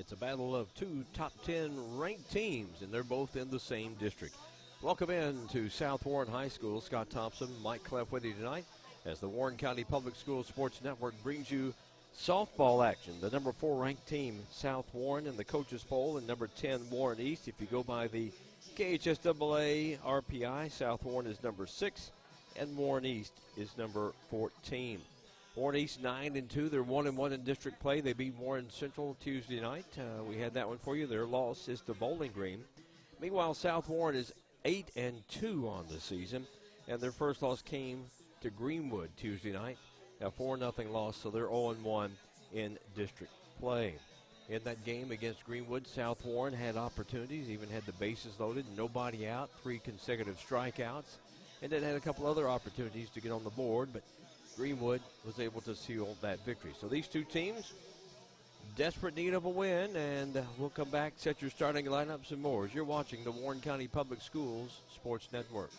It's a battle of two top 10 ranked teams, and they're both in the same district. Welcome in to South Warren High School. Scott Thompson, Mike Cleff with you tonight as the Warren County Public Schools Sports Network brings you softball action. The number 4 ranked team, South Warren, in the coaches poll, and number 10, Warren East. If you go by the KHSAA RPI, South Warren is number 6, and Warren East is number 14. Warren East 9-2. They're 1-1 in district play. They beat Warren Central Tuesday night. We had that one for you. Their loss is to Bowling Green. Meanwhile, South Warren is 8-2 on the season, and their first loss came to Greenwood Tuesday night, a 4-0 loss, so they're 0-1 in district play. In that game against Greenwood, South Warren had opportunities, even had the bases loaded, nobody out, 3 consecutive strikeouts, and then had a couple other opportunities to get on the board, but Greenwood was able to seal that victory. So these two teams, desperate need of a win, and we'll come back, set your starting lineups and more as you're watching the Warren County Public Schools Sports Network.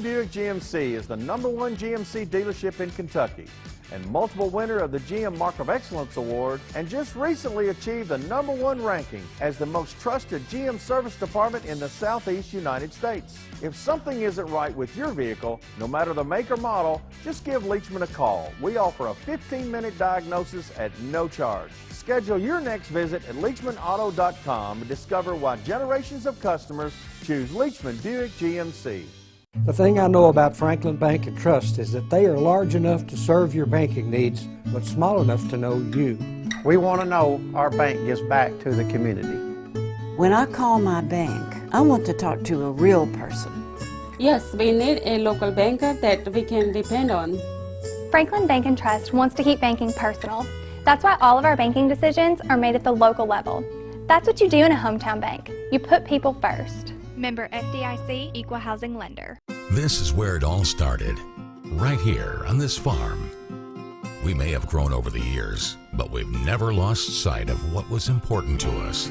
Buick GMC is the #1 GMC dealership in Kentucky and multiple winner of the GM Mark of Excellence Award, and just recently achieved the #1 ranking as the most trusted GM service department in the Southeast United States. If something isn't right with your vehicle, no matter the make or model, just give Leachman a call. We offer a 15-minute diagnosis at no charge. Schedule your next visit at LeachmanAuto.com and discover why generations of customers choose Leachman Buick GMC. The thing I know about Franklin Bank and Trust is that they are large enough to serve your banking needs, but small enough to know you. We want to know our bank gives back to the community. When I call my bank, I want to talk to a real person. Yes, we need a local banker that we can depend on. Franklin Bank and Trust wants to keep banking personal. That's why all of our banking decisions are made at the local level. That's what you do in a hometown bank. You put people first. Member FDIC, Equal Housing Lender. This is where it all started, right here on this farm. We may have grown over the years, but we've never lost sight of what was important to us.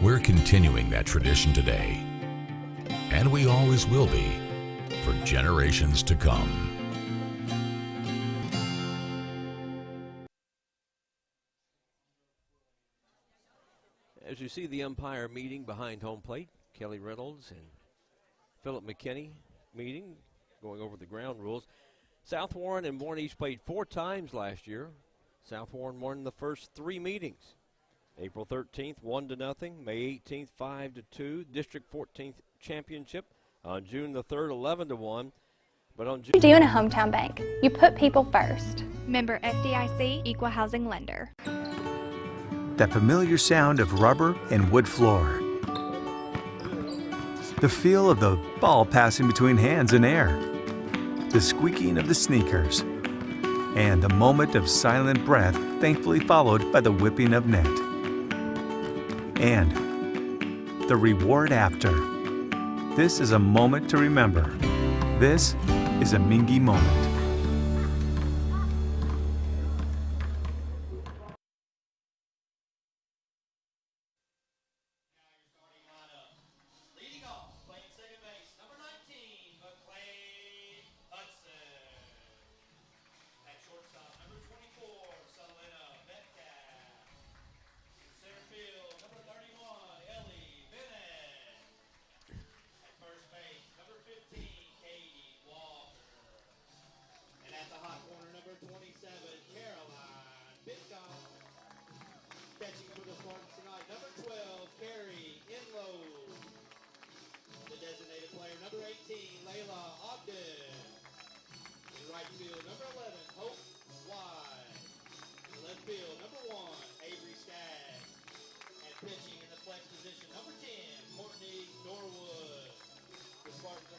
We're continuing that tradition today, and we always will be, for generations to come. As you see the umpire meeting behind home plate, Kelly Reynolds and Philip McKinney meeting, going over the ground rules. South Warren and Warren East played 4 times last year. South Warren won the first 3 meetings. April 13th, 1-0. May 18th, 5-2. District 14th championship. On June the 3rd, 11-1. But on June... You do in a hometown bank. You put people first. Member FDIC, Equal Housing Lender. That familiar sound of rubber and wood floor. The feel of the ball passing between hands and air. The squeaking of the sneakers. And the moment of silent breath, thankfully followed by the whipping of net. And the reward after. This is a moment to remember. This is a Mingy moment.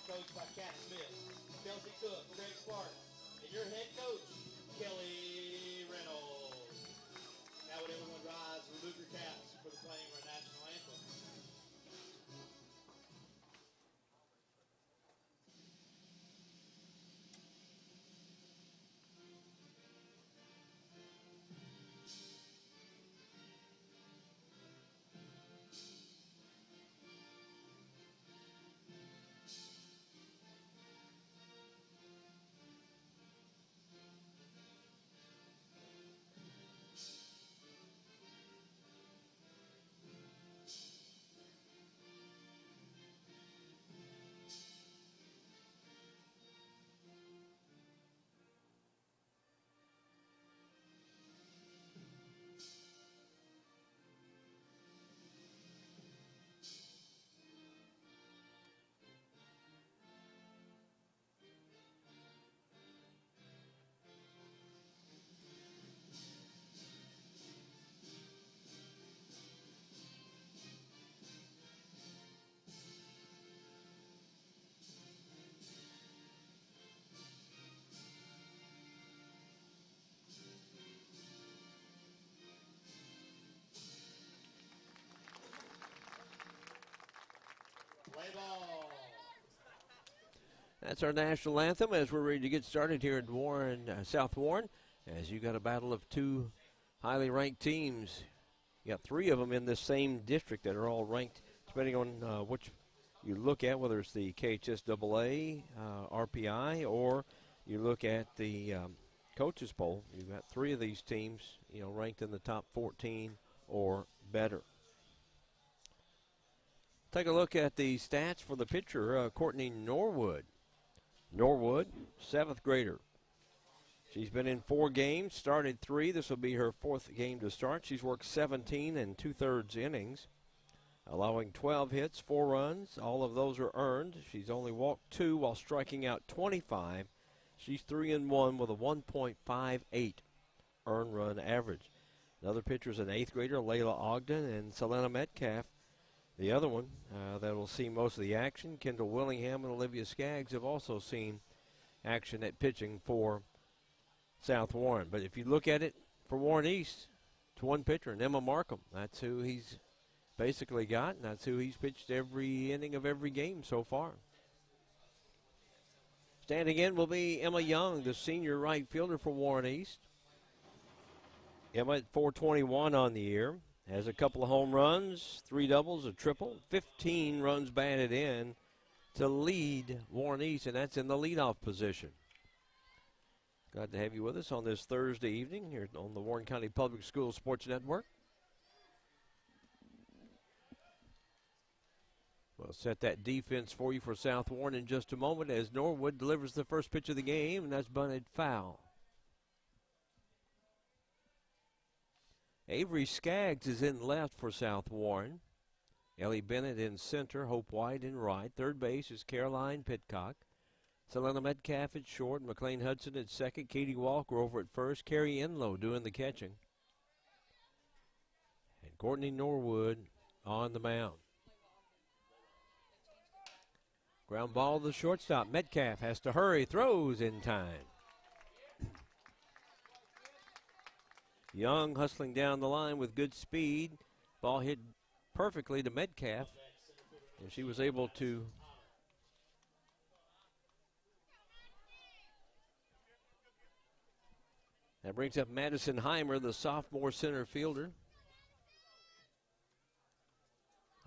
Coached by Cat Smith, Kelsey Cook, Greg Clark, and your head coach, Kelly Reynolds. Now would everyone rise, remove your caps for the playing of our national anthem. Play ball. That's our national anthem as we're ready to get started here at Warren, South Warren, as you got a battle of two highly ranked teams. You got three of them in this same district that are all ranked, depending on which you look at, whether it's the KHSAA, RPI, or you look at the coaches poll. You've got three of these teams, ranked in the top 14 or better. Take a look at the stats for the pitcher, Courtney Norwood. Norwood, 7th grader. She's been in 4 games, started 3. This will be her 4th game to start. She's worked 17 and 2/3 innings, allowing 12 hits, 4 runs. All of those are earned. She's only walked 2 while striking out 25. She's 3-1 with a 1.58 earned run average. Another pitcher is an 8th grader, Layla Ogden, and Selena Metcalf. The other one that will see most of the action, Kendall Willingham and Olivia Skaggs, have also seen action at pitching for South Warren. But if you look at it for Warren East, it's one pitcher, and Emma Markham. That's who he's basically got, and that's who he's pitched every inning of every game so far. Standing in will be Emma Young, the senior right fielder for Warren East. Emma at .421 on the year. Has a couple of home runs, 3 doubles, a triple, 15 runs batted in to lead Warren East, and that's in the leadoff position. Glad to have you with us on this Thursday evening here on the Warren County Public Schools Sports Network. We'll set that defense for you for South Warren in just a moment as Norwood delivers the first pitch of the game, and that's bunted foul. Avery Skaggs is in left for South Warren. Ellie Bennett in center, Hope White in right. Third base is Caroline Pitcock. Selena Metcalf at short, McLean Hudson at second. Katie Walker over at first. Carrie Enlow doing the catching. And Courtney Norwood on the mound. Ground ball to the shortstop. Metcalf has to hurry, throws in time. Young hustling down the line with good speed. Ball hit perfectly to Metcalf, and she was able to that brings up Madison Heimer, the sophomore center fielder.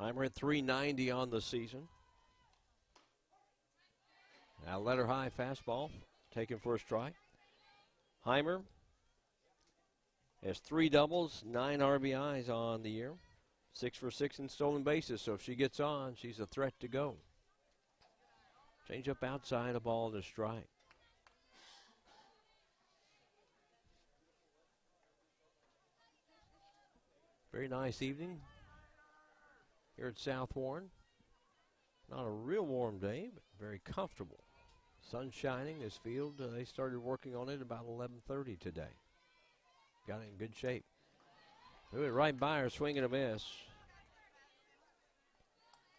Heimer at .390 on the season. Now letter high fastball taken for a strike. Heimer has 3 doubles, 9 RBIs on the year, 6 for 6 in stolen bases. So if she gets on, she's a threat to go. Change up outside, a ball to strike. Very nice evening here at South Warren. Not a real warm day, but very comfortable. Sun shining. This field, they started working on it about 11:30 today. Got it in good shape. Threw it right by her, swing and a miss.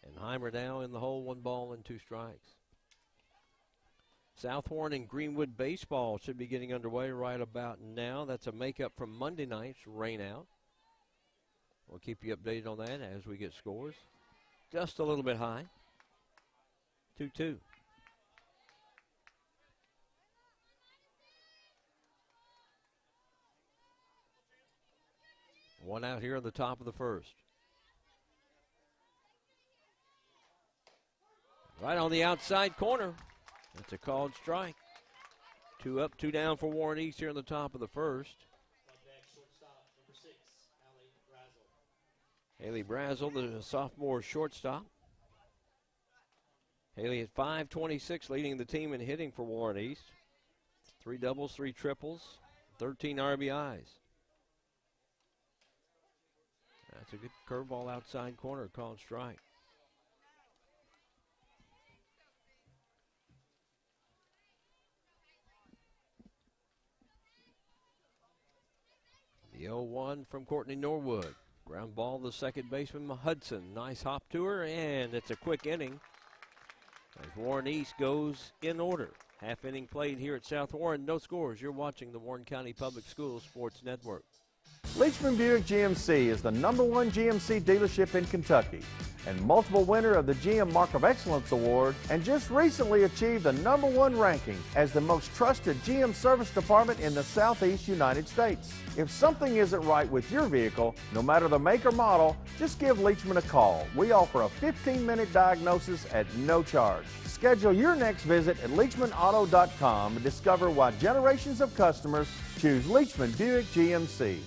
And Heimer now in the hole, 1 ball and 2 strikes. South Warren and Greenwood baseball should be getting underway right about now. That's a makeup from Monday night's rain out. We'll keep you updated on that as we get scores. Just a little bit high. 2-2. One out here in the top of the first. Right on the outside corner. That's a called strike. 2 up, 2 down for Warren East here in the top of the first. Haley Brazel, the sophomore shortstop. Haley at 526, leading the team in hitting for Warren East. 3 doubles, 3 triples, 13 RBIs. That's a good curveball outside corner, called strike. The 0-1 from Courtney Norwood. Ground ball to second baseman Hudson. Nice hop to her, and it's a quick inning as Warren East goes in order. Half inning played here at South Warren. No scores. You're watching the Warren County Public Schools Sports Network. Leachman Buick GMC is the #1 GMC dealership in Kentucky and multiple winner of the GM Mark of Excellence Award, and just recently achieved the #1 ranking as the most trusted GM service department in the Southeast United States. If something isn't right with your vehicle, no matter the make or model, just give Leachman a call. We offer a 15-minute diagnosis at no charge. Schedule your next visit at LeachmanAuto.com and discover why generations of customers choose Leachman Buick GMC.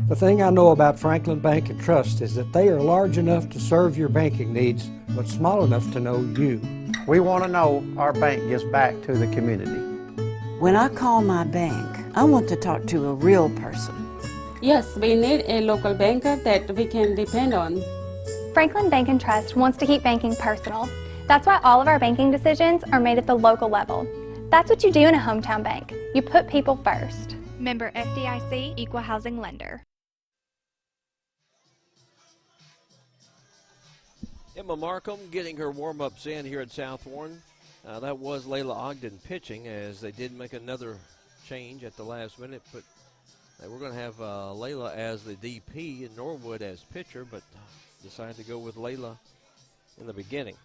The thing I know about Franklin Bank and Trust is that they are large enough to serve your banking needs, but small enough to know you. We want to know our bank gives back to the community. When I call my bank, I want to talk to a real person. Yes, we need a local banker that we can depend on. Franklin Bank and Trust wants to keep banking personal. That's why all of our banking decisions are made at the local level. That's what you do in a hometown bank. You put people first. Member FDIC, Equal Housing Lender. Emma Markham getting her warm-ups in here at South Warren. That was Layla Ogden pitching, as they did make another change at the last minute. But they were going to have Layla as the DP and Norwood as pitcher, but decided to go with Layla in the beginning.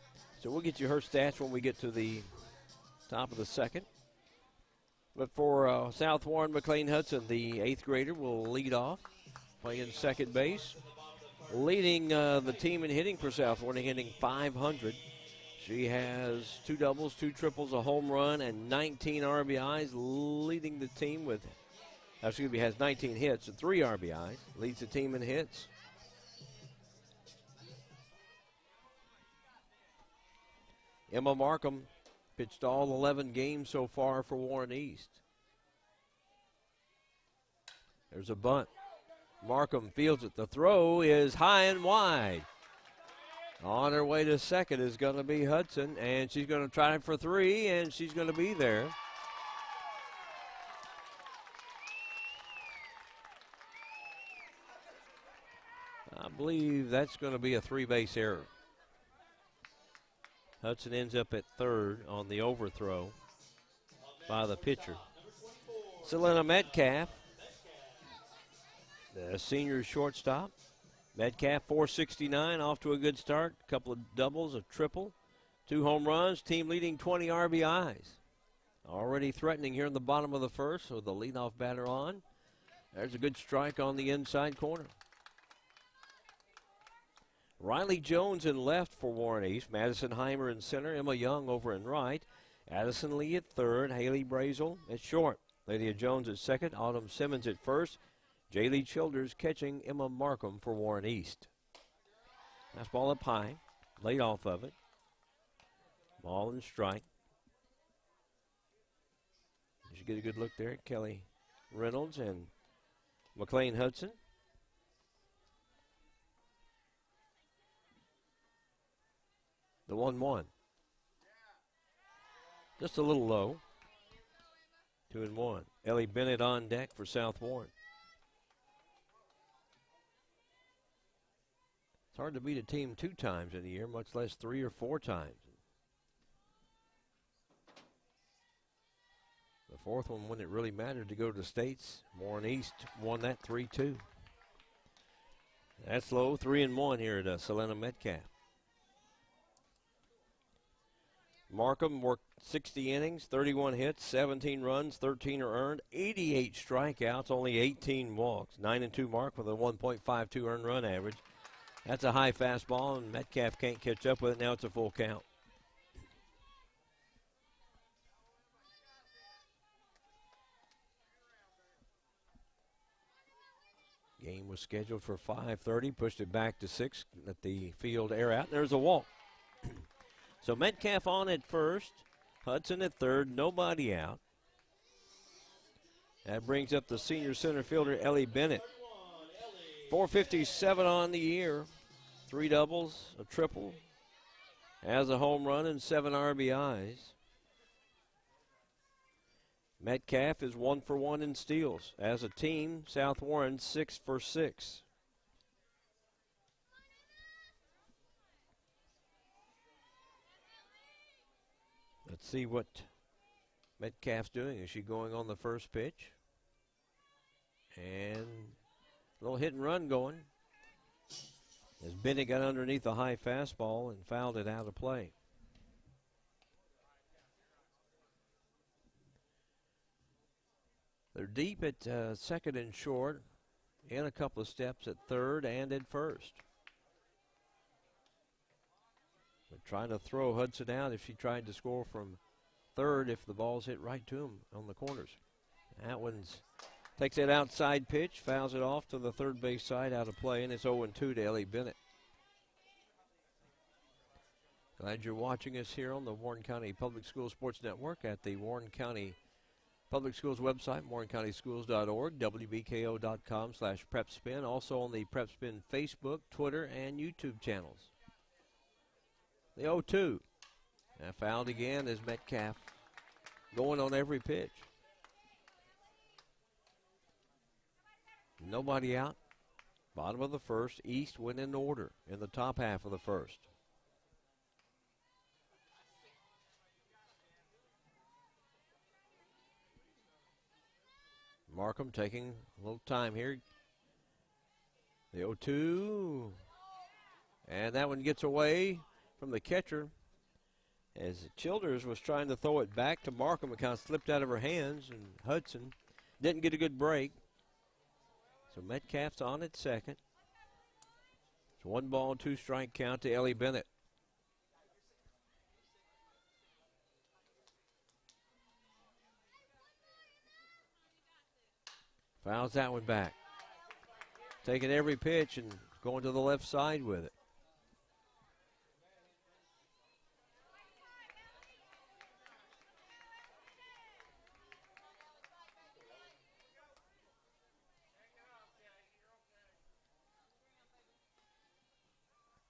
So we'll get you her stats when we get to the top of the second. But for South Warren, McLean Hudson, the 8th grader, will lead off, playing second base. Leading the team in hitting for South Warren, hitting .500. She has 2 doubles, 2 triples, a home run, and 19 RBIs, leading the team with, has 19 hits and 3 RBIs. Leads the team in hits. Emma Markham pitched all 11 games so far for Warren East. There's a bunt. Markham fields it. The throw is high and wide. On her way to second is going to be Hudson, and she's going to try for 3, and she's going to be there. I believe that's going to be a 3-base error. Hudson ends up at third on the overthrow by the pitcher. Selena Metcalf, the senior shortstop. Metcalf, 469, off to a good start. A couple of doubles, a triple, 2 home runs, team leading 20 RBIs. Already threatening here in the bottom of the first with the leadoff batter on. There's a good strike on the inside corner. Riley Jones in left for Warren East. Madison Heimer in center. Emma Young over in right. Addison Lee at third. Haley Brazel at short. Lydia Jones at second. Autumn Simmons at first. Jaylee Childers catching Emma Markham for Warren East. Fastball up high. Late off of it. Ball and strike. You should get a good look there at Kelly Reynolds and McLean Hudson. The 1-1. Just a little low. 2-1. Ellie Bennett on deck for South Warren. It's hard to beat a team 2 times in a year, much less 3 or 4 times. The fourth one, when it really mattered to go to the States, Warren East won that 3-2. That's low, 3-1 here at Salina Metcalf. Markham worked 60 innings, 31 hits, 17 runs, 13 are earned, 88 strikeouts, only 18 walks. 9-2 mark with a 1.52 earned run average. That's a high fastball, and Metcalf can't catch up with it. Now it's a full count. Game was scheduled for 5:30, pushed it back to 6, let the field air out. There's a walk. So Metcalf on at first, Hudson at third, nobody out. That brings up the senior center fielder, Ellie Bennett. 457 on the year, 3 doubles, a triple, has a home run and 7 RBIs. Metcalf is 1 for 1 in steals. As a team, South Warren 6 for 6. Let's see what Metcalf's doing. Is she going on the first pitch? And a little hit and run going. As Bennett got underneath the high fastball and fouled it out of play. They're deep at second and short, and a couple of steps at third and at first. They're trying to throw Hudson out if she tried to score from third if the ball's hit right to him on the corners. That one's takes that outside pitch, fouls it off to the third base side out of play, and it's 0-2 to Ellie Bennett. Glad you're watching us here on the Warren County Public Schools Sports Network at the Warren County Public Schools website, warrencountyschools.org, wbko.com/prepspin, also on the PrepSpin Facebook, Twitter, and YouTube channels. The 0-2. Now fouled again as Metcalf going on every pitch. Nobody out. Bottom of the first. East went in order in the top half of the first. Markham taking a little time here. The 0-2. And that one gets away from the catcher as Childers was trying to throw it back to Markham. It kind of slipped out of her hands, and Hudson didn't get a good break. So Metcalf's on at second. It's 1 ball, 2 strike count to Ellie Bennett. Fouls that one back. Taking every pitch and going to the left side with it.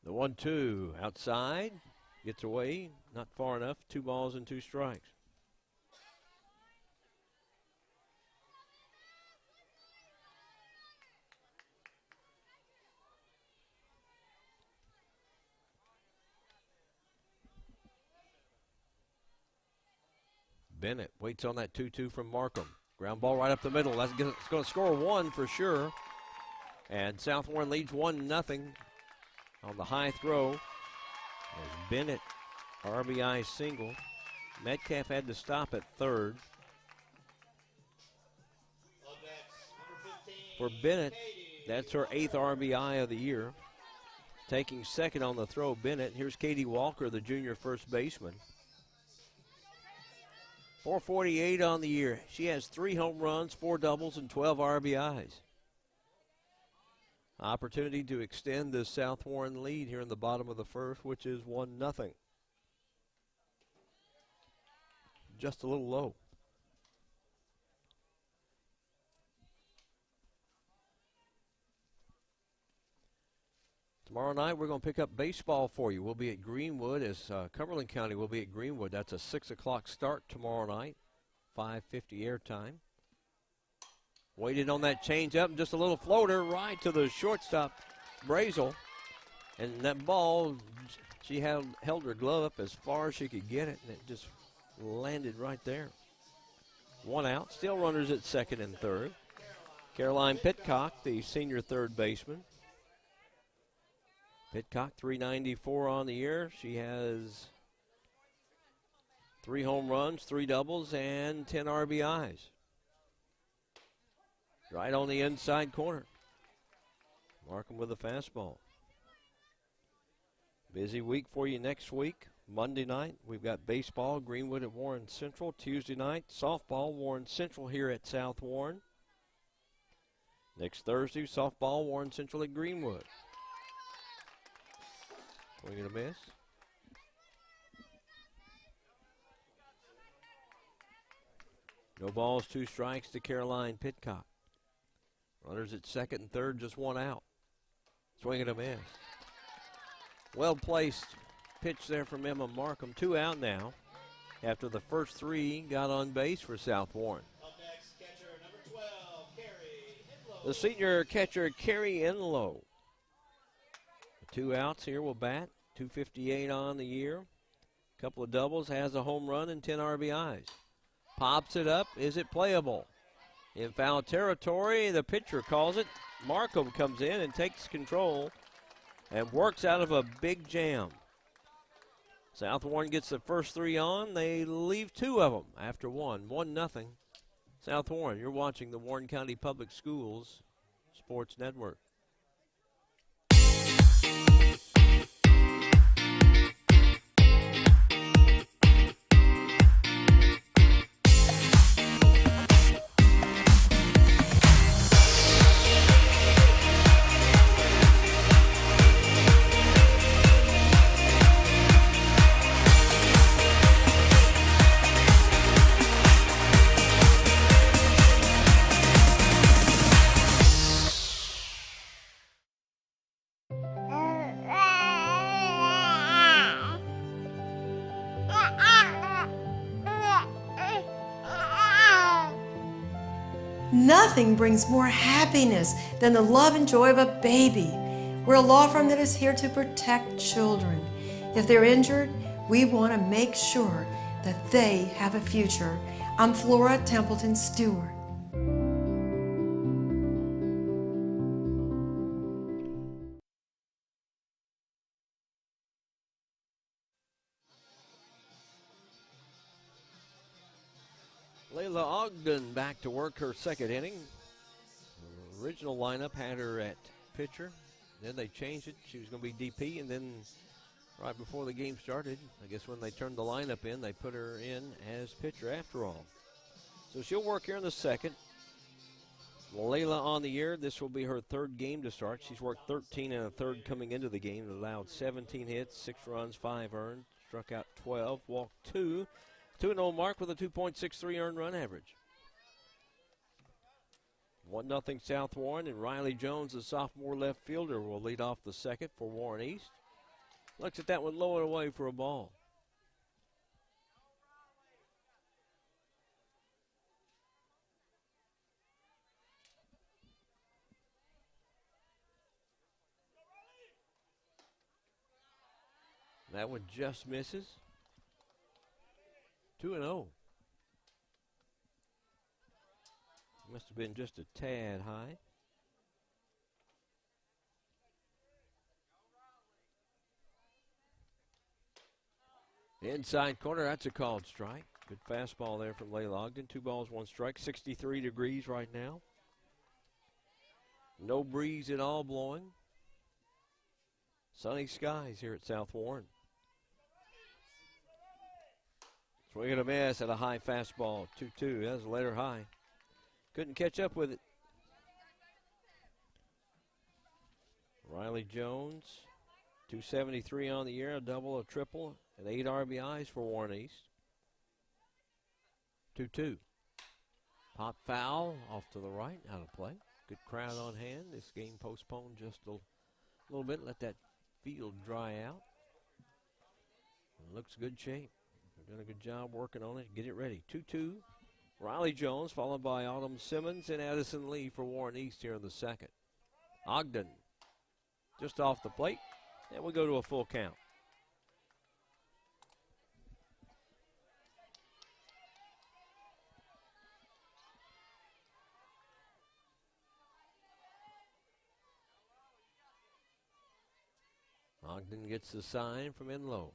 The 1-2 outside, gets away, not far enough. 2 balls and 2 strikes. Bennett waits on that 2-2 from Markham. Ground ball right up the middle. That's going to score 1 for sure. And South Warren leads 1-0 on the high throw. As Bennett, RBI single. Metcalf had to stop at third. For Bennett, that's her 8th RBI of the year. Taking second on the throw, Bennett. Here's Katie Walker, the junior first baseman. 448 on the year. She has 3 home runs, 4 doubles, and 12 RBIs. Opportunity to extend the South Warren lead here in the bottom of the first, which is 1-0. Just a little low. Tomorrow night we're going to pick up baseball for you. We'll be at Greenwood as Cumberland County will be at Greenwood. That's a 6 o'clock start tomorrow night, 5:50 airtime. Waited on that change up and just a little floater right to the shortstop, Brazel. And that ball, she held her glove up as far as she could get it, and it just landed right there. 1 out. Still runners at second and third. Caroline Pitcock, the senior third baseman. Pitcock, 394 on the year. She has 3 home runs, 3 doubles, and 10 RBIs. Right on the inside corner. Markham with a fastball. Busy week for you next week. Monday night, we've got baseball, Greenwood at Warren Central. Tuesday night, softball, Warren Central here at South Warren. Next Thursday, softball, Warren Central at Greenwood. Swing and a miss. No balls, 2 strikes to Caroline Pitcock. Runners at second and third, just 1 out. Swing and a miss. Well placed pitch there from Emma Markham. 2 out now after the first 3 got on base for South Warren. Up next, catcher number 12, Carrie Enlow. The senior catcher, Carrie Enlow. 2 outs here will bat. 258 on the year. Couple of doubles, has a home run and 10 RBIs. Pops it up. Is it playable? In foul territory, the pitcher calls it. Markham comes in and takes control and works out of a big jam. South Warren gets the first 3 on. They leave 2 of them after 1-0. South Warren, you're watching the Warren County Public Schools Sports Network. Nothing brings more happiness than the love and joy of a baby. We're a law firm that is here to protect children. If they're injured, we want to make sure that they have a future. I'm Flora Templeton Stewart. Layla Ogden back to work her second inning. The original lineup had her at pitcher. Then they changed it. She was going to be DP, and then right before the game started, I guess when they turned the lineup in, they put her in as pitcher after all. So she'll work here in the second. Layla on the year. This will be her 3rd game to start. She's worked 13 and a third coming into the game. Allowed 17 hits, 6 runs, 5 earned. Struck out 12, walked 2. 2-0 mark with a 2.63 earned run average. 1-0 South Warren, and Riley Jones, the sophomore left fielder, will lead off the second for Warren East. Looks at that one low and away for a ball. That one just misses. 2-0. Must have been just a tad high. Inside corner, that's a called strike. Good fastball there from Layla Ogden. 2 balls, 1 strike. 63 degrees right now. No breeze at all blowing. Sunny skies here at South Warren. Swing and a miss at a high fastball. 2-2. That was a later high. Couldn't catch up with it. Riley Jones, 273 on the year, a double, a triple, and 8 RBIs for Warren East. 2-2. Pop foul off to the right, out of play. Good crowd on hand. This game postponed just a little bit. Let that field dry out. It looks good shape. They're doing a good job working on it. Get it ready. 2-2. Riley Jones followed by Autumn Simmons and Addison Lee for Warren East here in the second. Ogden just off the plate, and we go to a full count. Ogden gets the sign from in low.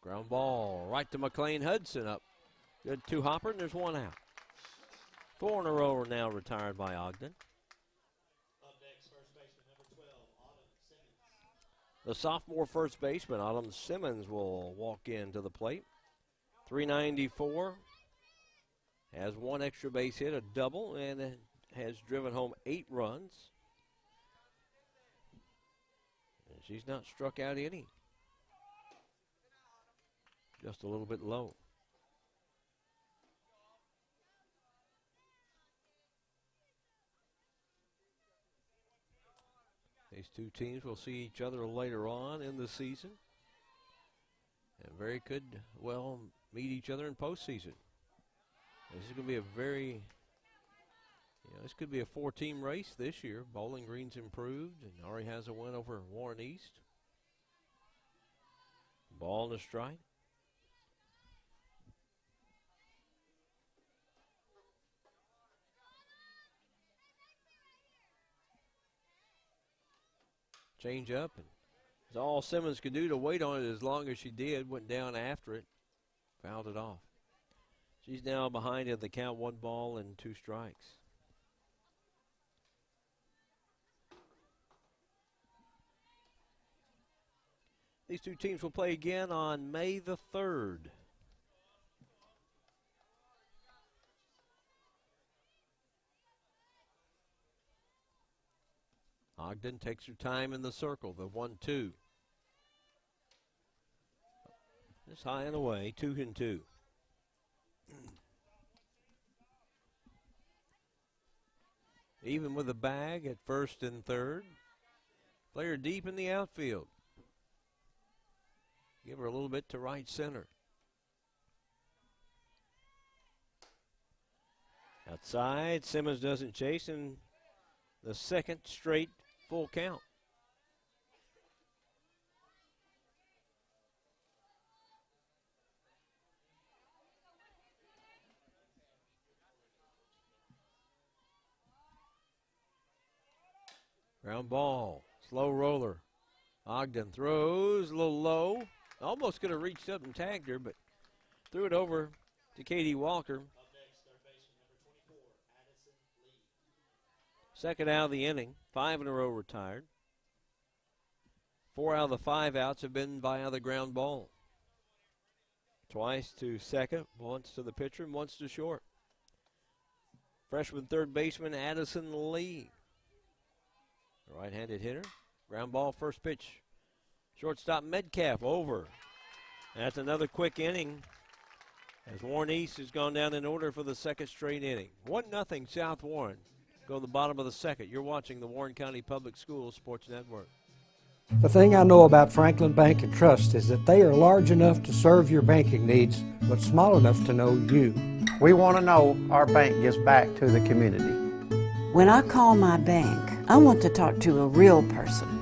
Ground ball right to McLean Hudson up. Good two-hopper, and there's one out. 4 in a row are now retired by Ogden. Up next, first baseman number 12, Autumn Simmons. The sophomore first baseman, Autumn Simmons, will walk into the plate. 394. Has one extra base hit, a double, and has driven home 8 runs. And she's not struck out any. Just a little bit low. These two teams will see each other later on in the season. And very could well meet each other in postseason. This is going to be a very, this could be a 4-team race this year. Bowling Green's improved and already has a win over Warren East. Ball and a strike. Change up, and it's all Simmons could do to wait on it as long as she did. Went down after it, fouled it off. She's now behind in the count, 1 ball and 2 strikes. These two teams will play again on May the 3rd. Ogden takes her time in the circle, the 1-2. Just high and away, 2-2. Even with a bag at first and third. Player deep in the outfield. Give her a little bit to right center. Outside, Simmons doesn't chase, and the second straight full count. Ground ball, slow roller. Ogden throws a little low. Almost could have reached up and tagged her, but threw it over to Katie Walker. Up next, third baseman number 24, Addison Lee. Second out of the inning, 5 in a row retired. 4 out of the 5 outs have been via the ground ball. Twice to second, once to the pitcher, and once to short. Freshman third baseman Addison Lee. The right-handed hitter. Ground ball, first pitch. Shortstop Metcalf over. That's another quick inning as Warren East has gone down in order for the second straight inning. 1-0 South Warren. Go to the bottom of the second. You're watching the Warren County Public Schools Sports Network. The thing I know about Franklin Bank and Trust is that they are large enough to serve your banking needs, but small enough to know you. We want to know our bank gives back to the community. When I call my bank, I want to talk to a real person.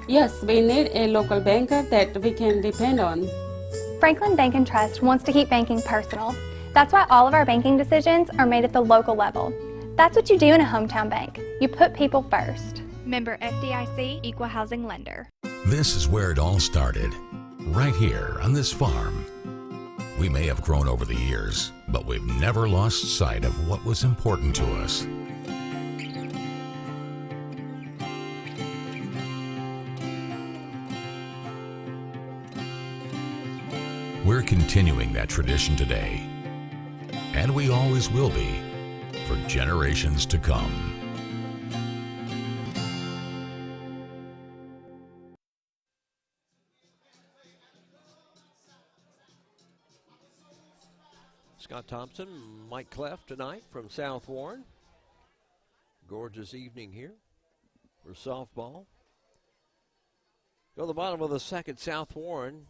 Yes, we need a local banker that we can depend on. Franklin Bank and Trust wants to keep banking personal. That's why all of our banking decisions are made at the local level. That's what you do in a hometown bank. You put people first. Member FDIC, Equal Housing Lender. This is where it all started, right here on this farm. We may have grown over the years, but we've never lost sight of what was important to us. We're continuing that tradition today, and we always will be, for generations to come. Scott Thompson, Mike Cleft tonight from South Warren. Gorgeous evening here for softball. Go to the bottom of the second, South Warren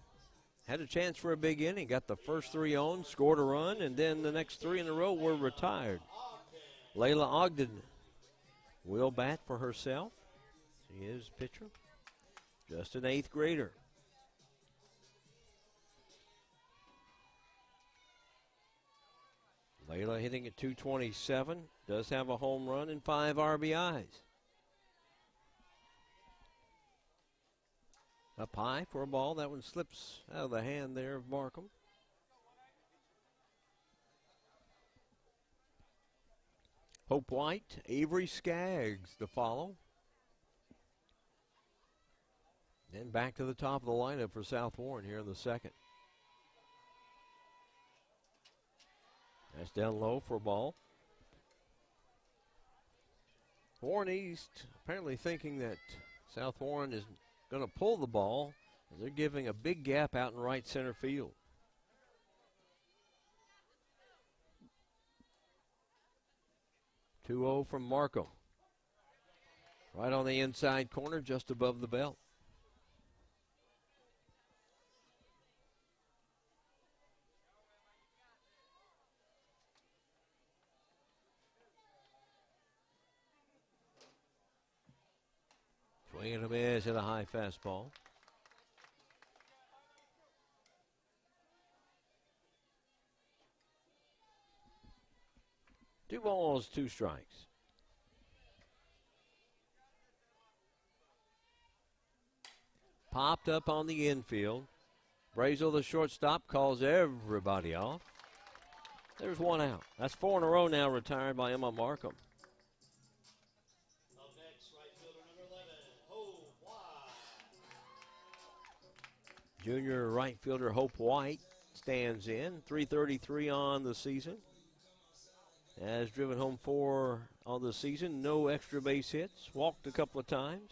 had a chance for a big inning. Got the first 3 on, scored a run, and then the next 3 in a row were retired. Layla Ogden will bat for herself. She is pitcher, just an 8th grader. Layla hitting at .227, does have a home run and 5 RBIs. Up high for a ball. That one slips out of the hand there of Markham. Hope White, Avery Skaggs to follow. Then back to the top of the lineup for South Warren here in the second. That's down low for a ball. Warren East apparently thinking that South Warren is going to pull the ball, as they're giving a big gap out in right center field. (2-0) from Markham. Right on the inside corner, just above the belt. Swing and a miss at a high fastball. Two balls, two strikes. Popped up on the infield. Brazel, the shortstop, calls everybody off. There's one out. That's 4 in a row now retired by Emma Markham. Up next, right fielder number 11, Hope White. Junior right fielder Hope White stands in. 333 on the season. Has driven home 4 on the season. No extra base hits. Walked a couple of times.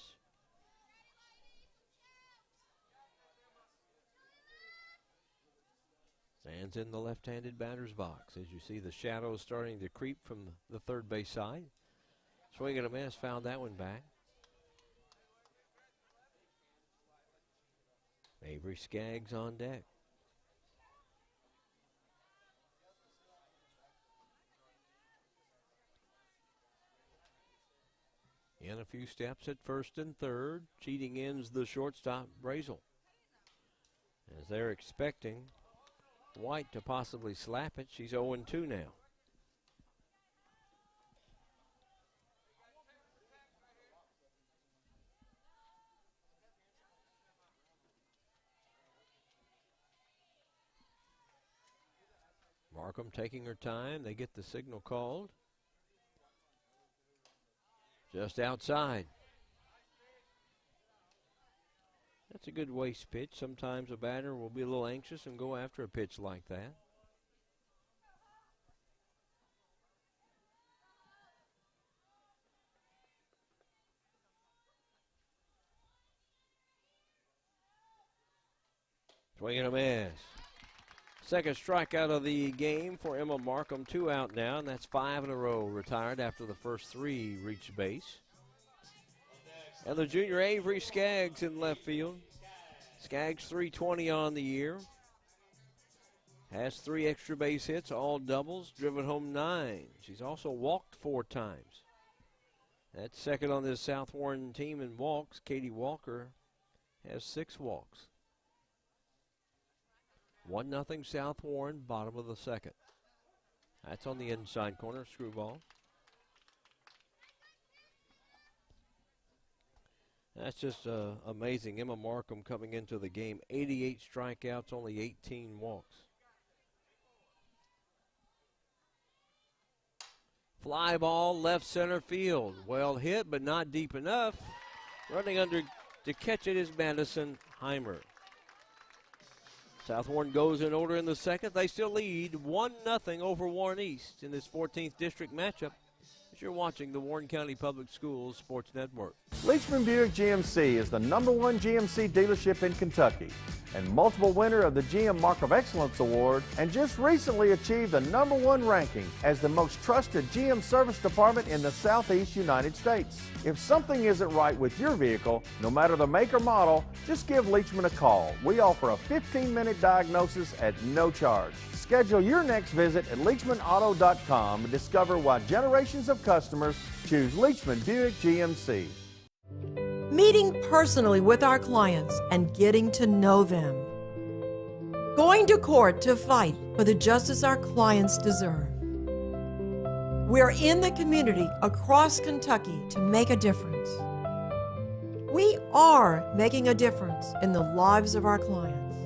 Stands in the left-handed batter's box as you see the shadows starting to creep from the third base side. Swing and a miss, found that one back. Avery Skaggs on deck. In a few steps at first and third. Cheating ends the shortstop, Brazel. As they're expecting White to possibly slap it. She's 0-2 now. Markham taking her time. They get the signal called. Just outside. That's a good waste pitch. Sometimes a batter will be a little anxious and go after a pitch like that. Swing and a miss. Second strikeout of the game for Emma Markham. 2 out now, and that's 5 in a row retired after the first 3 reached base. And the junior Avery Skaggs in left field. Skaggs 320 on the year. Has 3 extra base hits, all doubles, driven home 9. She's also walked 4 times. That's second on this South Warren team in walks. Katie Walker has 6 walks. 1-0 South Warren, bottom of the second. That's on the inside corner, screwball. That's just amazing. Emma Markham coming into the game. 88 strikeouts, only 18 walks. Fly ball, left center field. Well hit, but not deep enough. Running under to catch it is Madison Heimer. South Warren goes in order in the second. They still lead 1-0 over Warren East in this 14th district matchup. As you're watching the Warren County Public Schools Sports Network. Leachman Buick GMC is the #1 GMC dealership in Kentucky and multiple winner of the GM Mark of Excellence Award, and just recently achieved the #1 ranking as the most trusted GM service department in the Southeast United States. If something isn't right with your vehicle, no matter the make or model, just give Leachman a call. We offer a 15-minute diagnosis at no charge. Schedule your next visit at LeachmanAuto.com and discover why generations of customers choose Leachman Buick GMC. Meeting personally with our clients and getting to know them. Going to court to fight for the justice our clients deserve. We're in the community across Kentucky to make a difference. We are making a difference in the lives of our clients.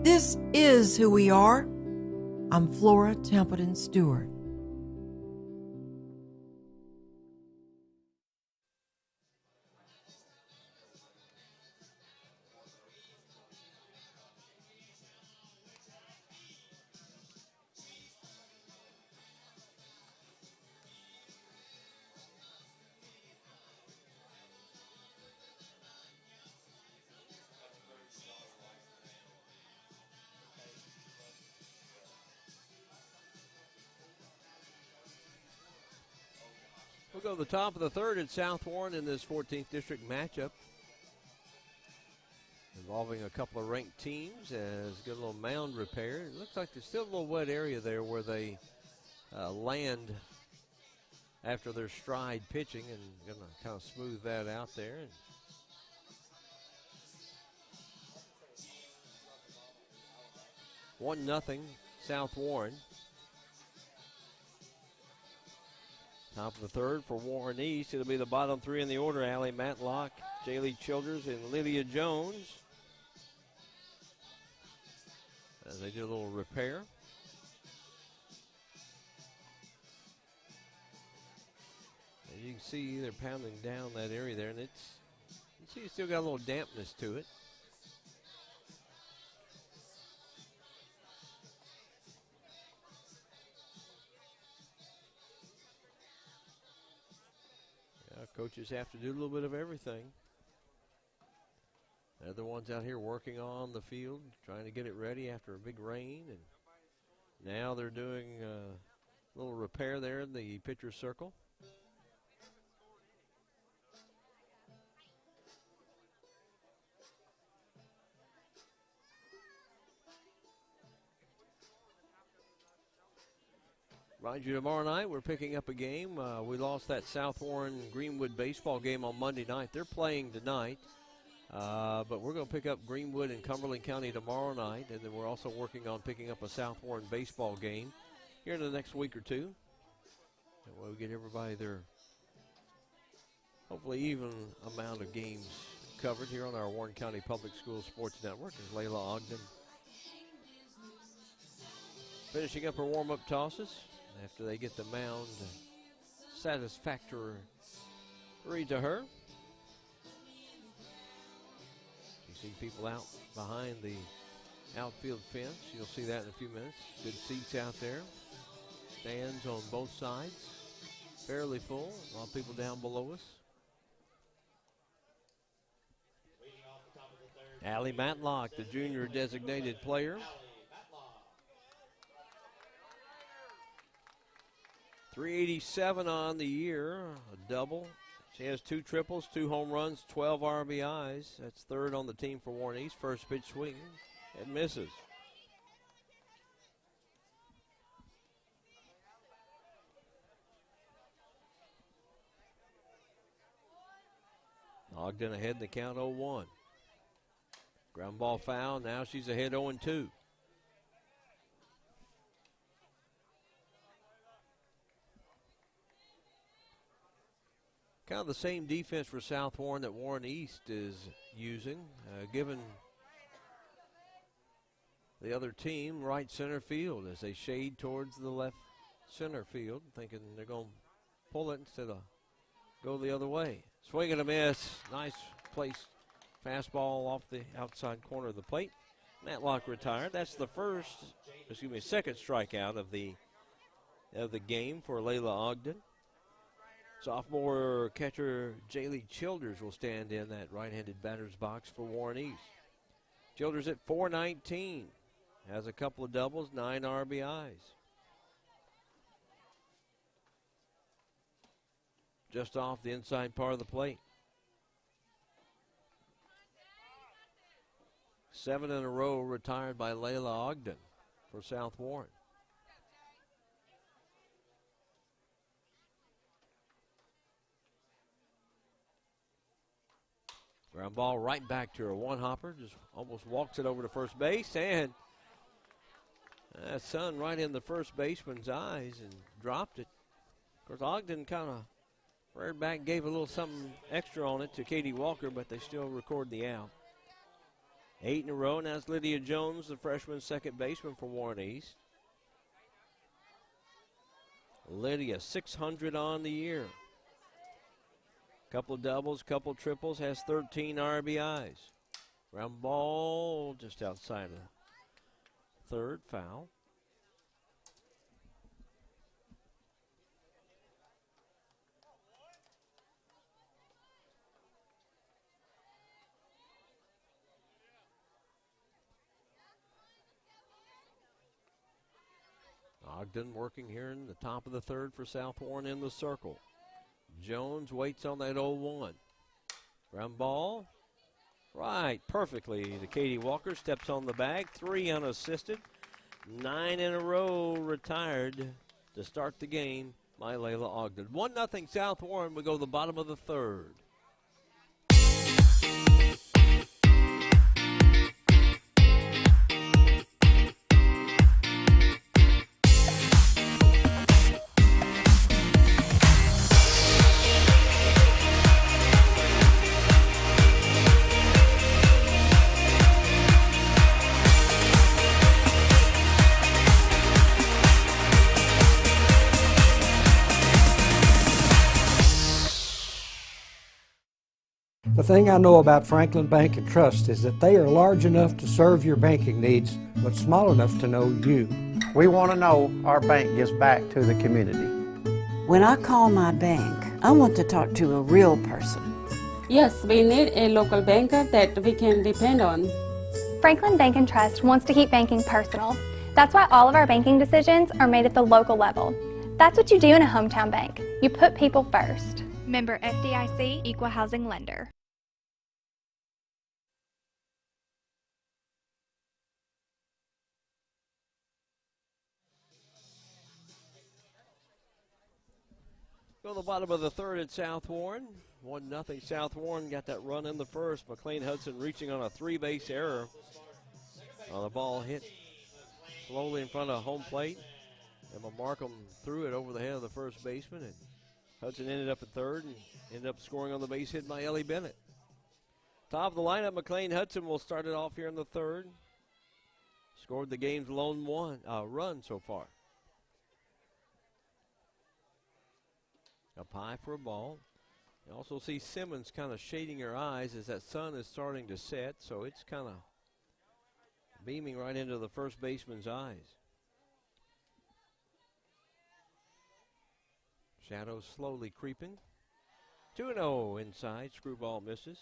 This is who we are. I'm Flora Templeton Stewart. We'll go to the top of the third at South Warren in this 14th District matchup involving a couple of ranked teams as good little mound repair. It looks like there's still a little wet area there where they land after their stride pitching, and going to kind of smooth that out there. And One nothing South Warren. Top of the third for Warren East. It'll be the bottom three in the order. Allie Matlock, Jaylee Childers, and Lydia Jones. As they do a little repair. As you can see, they're pounding down that area there, and you see it's still got a little dampness to it. Coaches have to do a little bit of everything. They're the ones out here working on the field, trying to get it ready after a big rain. And now they're doing a little repair there in the pitcher's circle. Mind you, tomorrow night we're picking up a game. We lost that South Warren Greenwood baseball game on Monday night. They're playing tonight, but we're going to pick up Greenwood in Cumberland County tomorrow night, and then we're also working on picking up a South Warren baseball game here in the next week or two. That way we get everybody their hopefully even amount of games covered here on our Warren County Public Schools Sports Network. As Layla Ogden finishing up her warm-up tosses after they get the mound satisfactory to her. You see people out behind the outfield fence. You'll see that in a few minutes. Good seats out there. Stands on both sides. Fairly full. A lot of people down below us. Allie Matlock, the junior designated player. 387 on the year, a double. She has 2 triples, 2 home runs, 12 RBIs. That's third on the team for Warren East. First pitch swing and misses. Ogden ahead in the count 0-1. Ground ball foul. Now she's ahead 0-2. Kind of the same defense for South Warren that Warren East is using, given the other team right center field as they shade towards the left center field, thinking they're going to pull it instead of go the other way. Swing and a miss. Nice place. Fastball off the outside corner of the plate. Matlock retired. That's the second strikeout of the game for Layla Ogden. Sophomore catcher Jaylee Childers will stand in that right-handed batter's box for Warren East. Childers at .419. Has a couple of doubles, 9 RBIs. Just off the inside part of the plate. 7 in a row retired by Layla Ogden for South Warren. Ground ball right back to her. One hopper just almost walks it over to first base, and that sun right in the first baseman's eyes and dropped it. Of course, Ogden kind of Reared back, gave a little something extra on it to Katie Walker, but they still record the out. 8 in a row. Now it's Lydia Jones, the freshman second baseman for Warren East. Lydia, 600 on the year. Couple doubles, couple triples, has 13 RBIs. Ground ball just outside of third, foul. Ogden working here in the top of the third for South Warren in the circle. Jones waits on that 0-1. Ground ball. Right, perfectly to Katie Walker. Steps on the bag. 3 unassisted. 9 in a row retired to start the game by Layla Ogden. 1-0 South Warren. We go to the bottom of the third. The thing I know about Franklin Bank and Trust is that they are large enough to serve your banking needs, but small enough to know you. We want to know our bank gives back to the community. When I call my bank, I want to talk to a real person. Yes, we need a local banker that we can depend on. Franklin Bank and Trust wants to keep banking personal. That's why all of our banking decisions are made at the local level. That's what you do in a hometown bank. You put people first. Member FDIC, Equal Housing Lender. Go to the bottom of the third at South Warren. 1-0 South Warren. Got that run in the first. McLean Hudson reaching on a 3-base error. The ball hit slowly in front of home plate. Emma Markham threw it over the head of the first baseman, and Hudson ended up at third and ended up scoring on the base hit by Ellie Bennett. Top of the lineup, McLean Hudson will start it off here in the third. Scored the game's lone run so far. Up high for a ball. You also see Simmons kind of shading her eyes as that sun is starting to set, so it's kind of beaming right into the first baseman's eyes. Shadows slowly creeping. 2-0 inside. Screwball misses.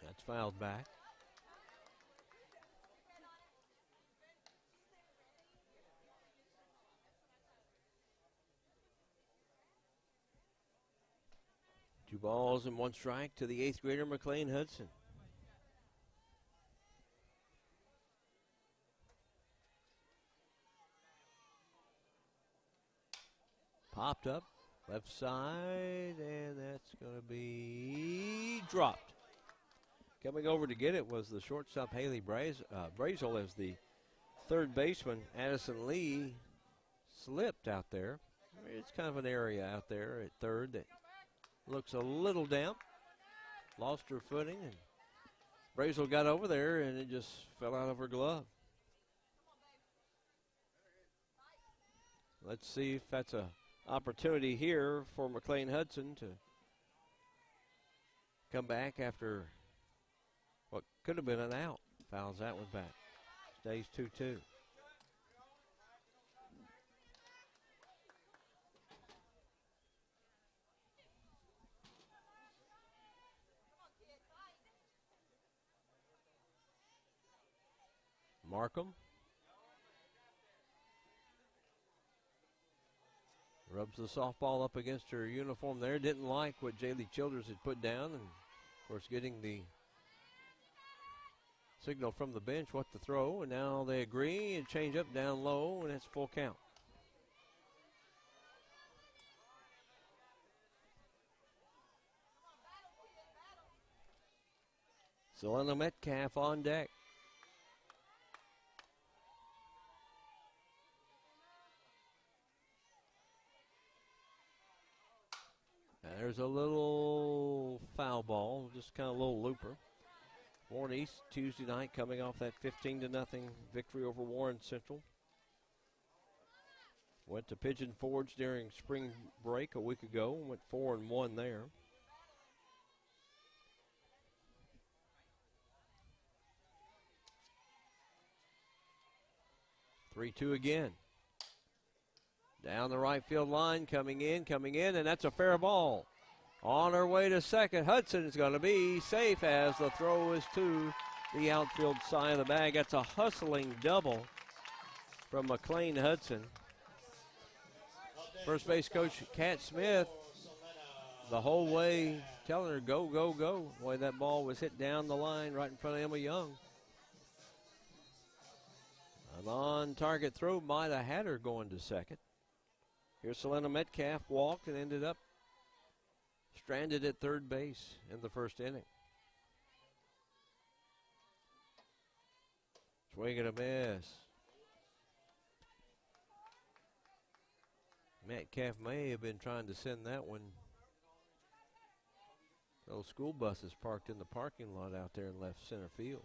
That's fouled back. Two balls and one strike to the 8th grader, McLean Hudson. Popped up, left side, and that's going to be dropped. Coming over to get it was the shortstop Haley Brazel as the third baseman, Addison Lee, slipped out there. It's kind of an area out there at third that looks a little damp. Lost her footing, and Brazel got over there, and it just fell out of her glove. Let's see if that's an opportunity here for McLean Hudson to come back after what could have been an out. Fouls that one back. Stays 2-2. Markham rubs the softball up against her uniform there. Didn't like what Jaylee Childers had put down, and of course getting the signal from the bench what to throw, and now they agree and change up down low, and it's full count. Selena Metcalf on deck. And there's a little foul ball, just kind of a little looper. Warren East Tuesday night coming off that 15-0 victory over Warren Central. Went to Pigeon Forge during spring break a week ago and went 4-1 there. Three-two again. Down the right field line, coming in, and that's a fair ball. On her way to second, Hudson is going to be safe as the throw is to the outfield side of the bag. That's a hustling double from McLean Hudson. First base coach Cat Smith the whole way telling her go, go, go. The way that ball was hit down the line right in front of Emma Young. An on-target throw might have had her going to second. Here's Selena Metcalf walked and ended up stranded at third base in the first inning. Swing and a miss. Metcalf may have been trying to send that one. Those school buses parked in the parking lot out there in left center field.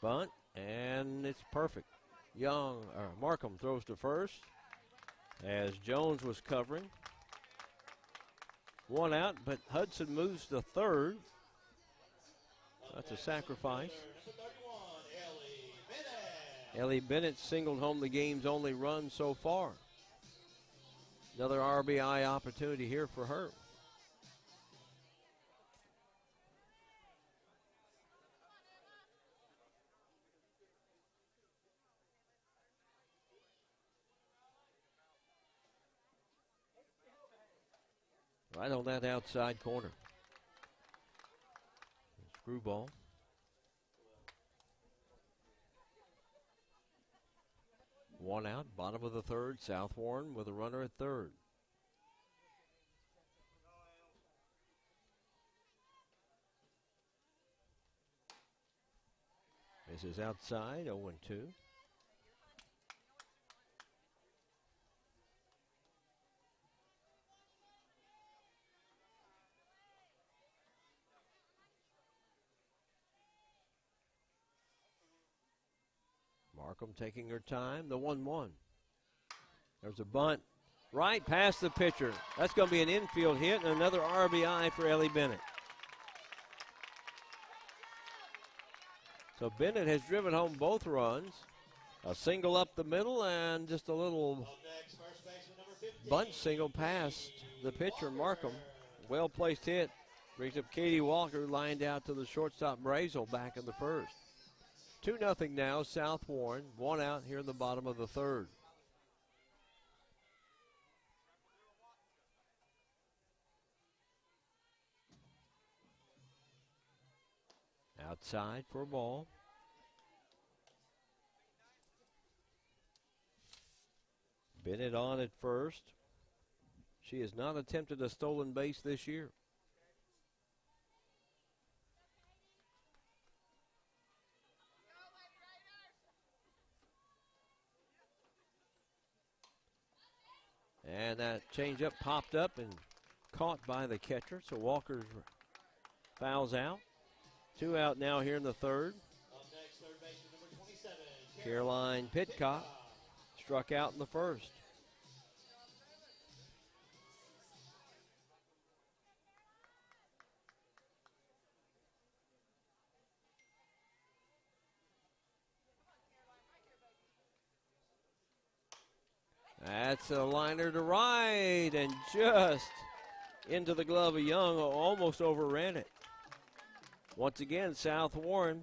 Bunt, and it's perfect. Markham throws to first as Jones was covering. One out, but Hudson moves to third. That's a sacrifice. Ellie Bennett singled home the game's only run so far. Another RBI opportunity here for her. Right on that outside corner. Screwball. One out, bottom of the third. South Warren with a runner at third. This is outside, 0-2. Markham taking her time, the 1-1. There's a bunt right past the pitcher. That's going to be an infield hit and another RBI for Ellie Bennett. So Bennett has driven home both runs. A single up the middle and just a little bunt single past the pitcher, Markham. Well-placed hit. Brings up Katie Walker, lined out to the shortstop Brazel back in the first. 2-0 now, South Warren. One out here in the bottom of the third. Outside for a ball. Bennett on at first. She has not attempted a stolen base this year. And that changeup popped up and caught by the catcher. So Walker fouls out. 2 out now here in the third. Caroline Pitcock struck out in the first. That's a liner to right and just into the glove of Young, almost overran it. Once again, South Warren,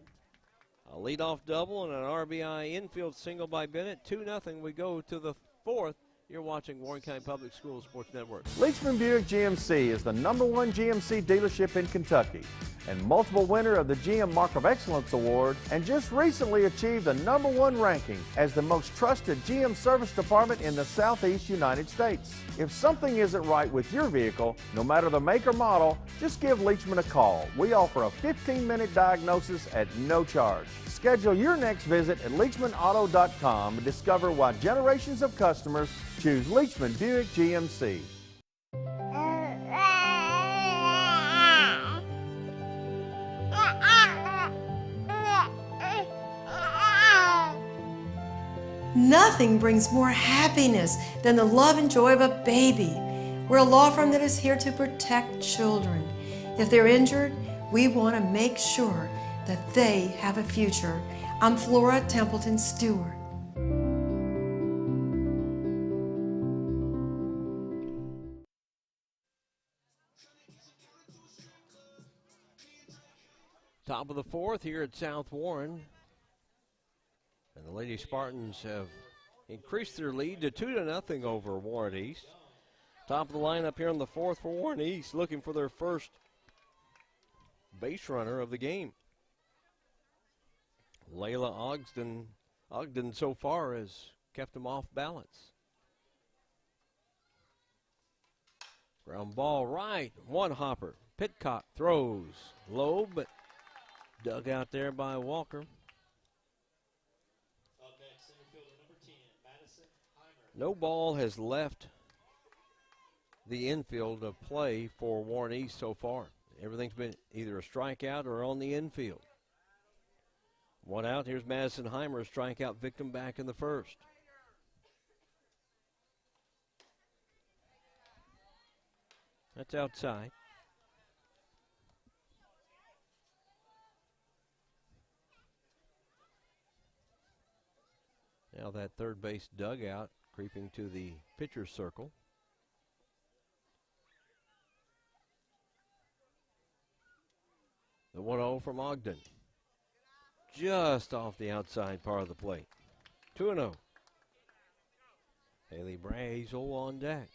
a leadoff double and an RBI infield single by Bennett. 2-0, we go to the fourth. You're watching Warren County Public Schools Sports Network. Leachman Buick GMC is the #1 GMC dealership in Kentucky. and multiple winner of the GM Mark of Excellence Award, and just recently achieved the #1 ranking as the most trusted GM service department in the Southeast United States. If something isn't right with your vehicle, no matter the make or model, just give Leachman a call. We offer a 15-minute diagnosis at no charge. Schedule your next visit at LeachmanAuto.com and discover why generations of customers choose Leachman Buick GMC. Nothing brings more happiness than the love and joy of a baby. We're a law firm that is here to protect children. If they're injured, we want to make sure that they have a future. I'm Flora Templeton Stewart. Top of the fourth here at South Warren. And the Lady Spartans have increased their lead to 2-0 over Warren East. Top of the lineup here in the fourth for Warren East, looking for their first base runner of the game. Layla Ogden so far has kept them off balance. Ground ball right, one hopper. Pitcock throws low, but dug out there by Walker. No ball has left the infield of play for Warren East so far. Everything's been either a strikeout or on the infield. One out. Here's Madison Heimer, a strikeout victim back in the first. That's outside. Now that third base dugout creeping to the pitcher's circle. The 1-0 from Ogden. Just off the outside part of the plate. 2-0. Haley Brazel on deck.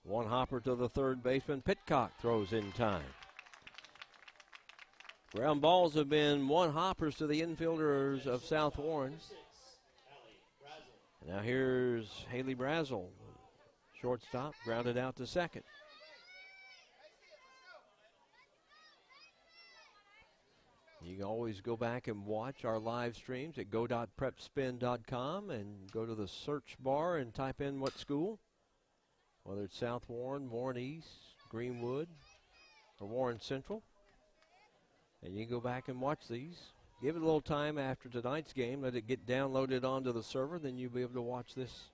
One hopper to the third baseman. Pitcock throws in time. Ground balls have been one hoppers to the infielders of South Warren. Now here's Haley Brazel, shortstop, grounded out to second. You can always go back and watch our live streams at go.prepspin.com and go to the search bar and type in what school. Whether it's South Warren, Warren East, Greenwood, or Warren Central. And you can go back and watch these. Give it a little time after tonight's game. Let it get downloaded onto the server. Then you'll be able to watch this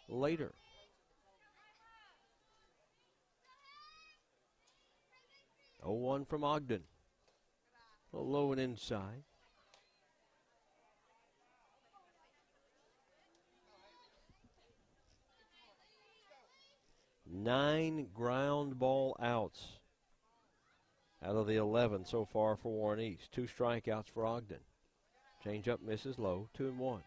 later. Oh, 1 from Ogden. A little low and inside. Nine ground ball outs out of the 11 so far for Warren East. 2 strikeouts for Ogden. Change up misses low, 2-1.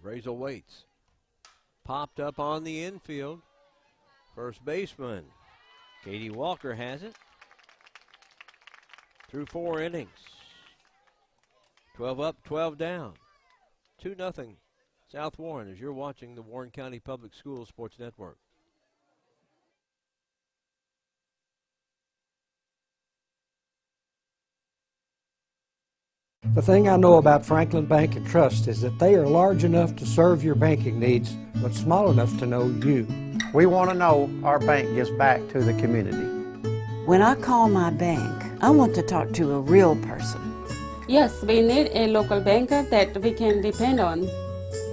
Brazel waits. Popped up on the infield. First baseman Katie Walker has it. Through 4 innings. 12 up, 12 down. 2-0 South Warren as you're watching the Warren County Public Schools Sports Network. The thing I know about Franklin Bank and Trust is that they are large enough to serve your banking needs, but small enough to know you. We want to know our bank gives back to the community. When I call my bank, I want to talk to a real person. Yes, we need a local banker that we can depend on.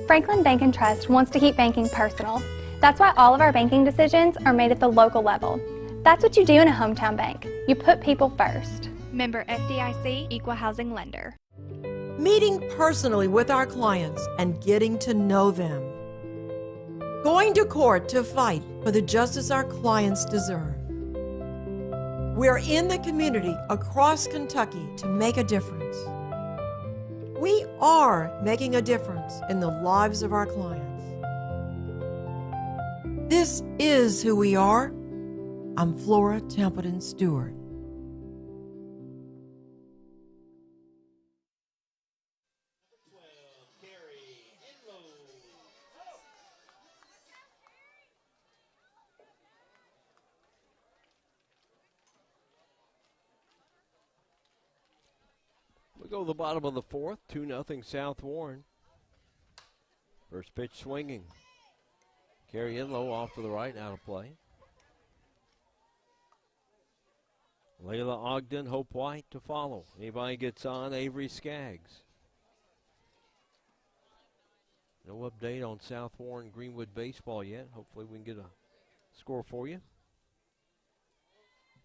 Franklin Bank and Trust wants to keep banking personal. That's why all of our banking decisions are made at the local level. That's what you do in a hometown bank. You put people first. Member FDIC, Equal Housing Lender. Meeting personally with our clients and getting to know them. Going to court to fight for the justice our clients deserve. We're in the community across Kentucky to make a difference. We are making a difference in the lives of our clients. This is who we are. I'm Flora Templeton Stewart. We go to the bottom of the fourth, 2-0 South Warren. First pitch swinging. Carrie Enlow off to the right, out of play. Layla Ogden, Hope White to follow. Anybody gets on, Avery Skaggs. No update on South Warren Greenwood baseball yet. Hopefully we can get a score for you.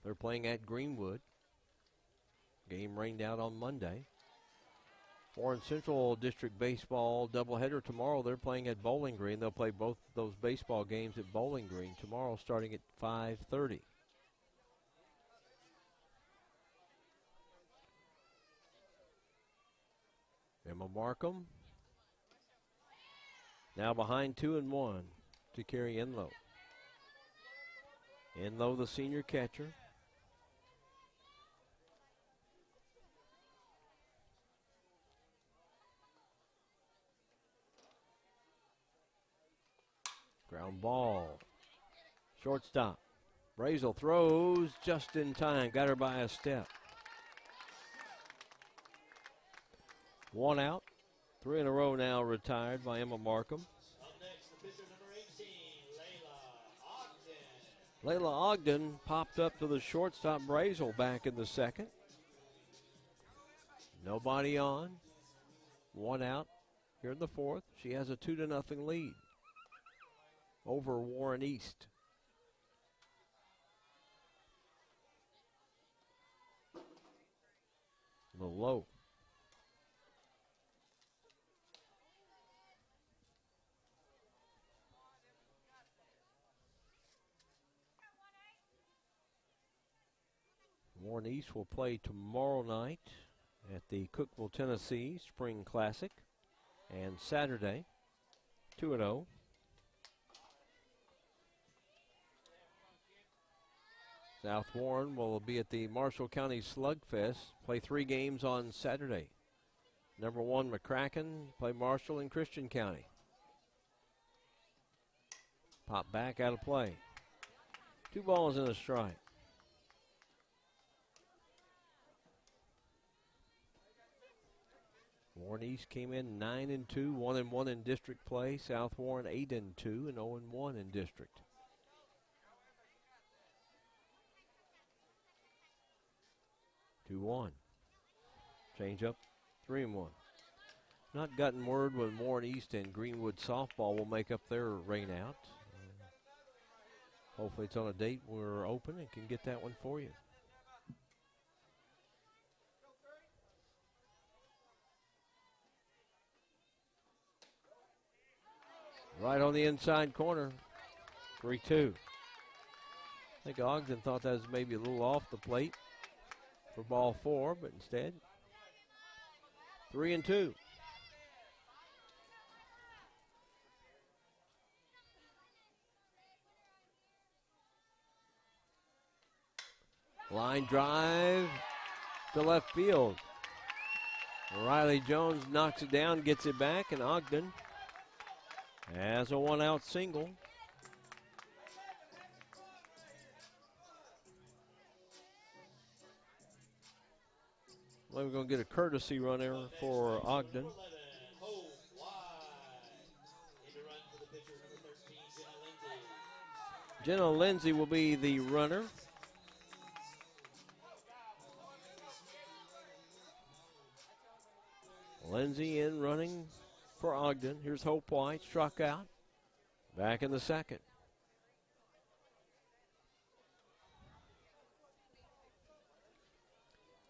They're playing at Greenwood. Game rained out on Monday. Warren Central District Baseball doubleheader tomorrow. They're playing at Bowling Green. They'll play both those baseball games at Bowling Green tomorrow starting at 5:30. Emma Markham now behind 2-1 to Carrie Enlow. Enlow, the senior catcher. Ground ball. Shortstop. Brazel throws just in time. Got her by a step. One out. 3 in a row now retired by Emma Markham. Up next, the pitcher number 18, Layla Ogden. Layla Ogden popped up to the shortstop. Brazel back in the second. Nobody on. One out here in the fourth. She has a 2-0 lead over Warren East. A little low. Warren East will play tomorrow night at the Cookeville, Tennessee Spring Classic, and Saturday, 2-0. South Warren will be at the Marshall County Slugfest, play 3 games on Saturday. Number 1, McCracken, play Marshall and Christian County. Pop back, out of play. 2 balls and a strike. Warren East came in 9-2, 1-1 in district play. South Warren 8-2 and 0-1 in district. Two 1. Change up, 3-1. Not gotten word when Warren East and Greenwood softball will make up their rain out. Hopefully it's on a date we're open and can get that one for you. Right on the inside corner, 3-2. I think Ogden thought that was maybe a little off the plate for ball 4, but instead, 3-2. Line drive to left field. Riley Jones knocks it down, gets it back, and Ogden has a 1-out single. Well, we're going to get a courtesy runner for Ogden. Jenna Lindsay will be the runner. Lindsay in running for Ogden. Here's Hope White, struck out. Back in the second.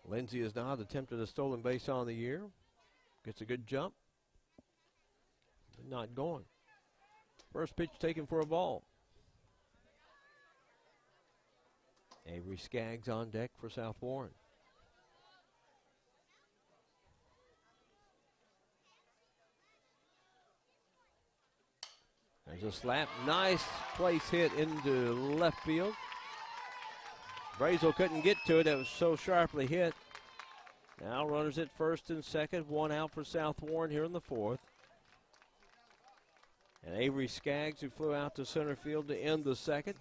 Lindsay has not attempted a stolen base on the year. Gets a good jump. Not going. First pitch taken for a ball. Avery Skaggs on deck for South Warren. There's a slap. Nice place hit into left field. Brazel couldn't get to it. It was so sharply hit. Now runners at first and second. One out for South Warren here in the fourth. And Avery Skaggs, who flew out to center field to end the second.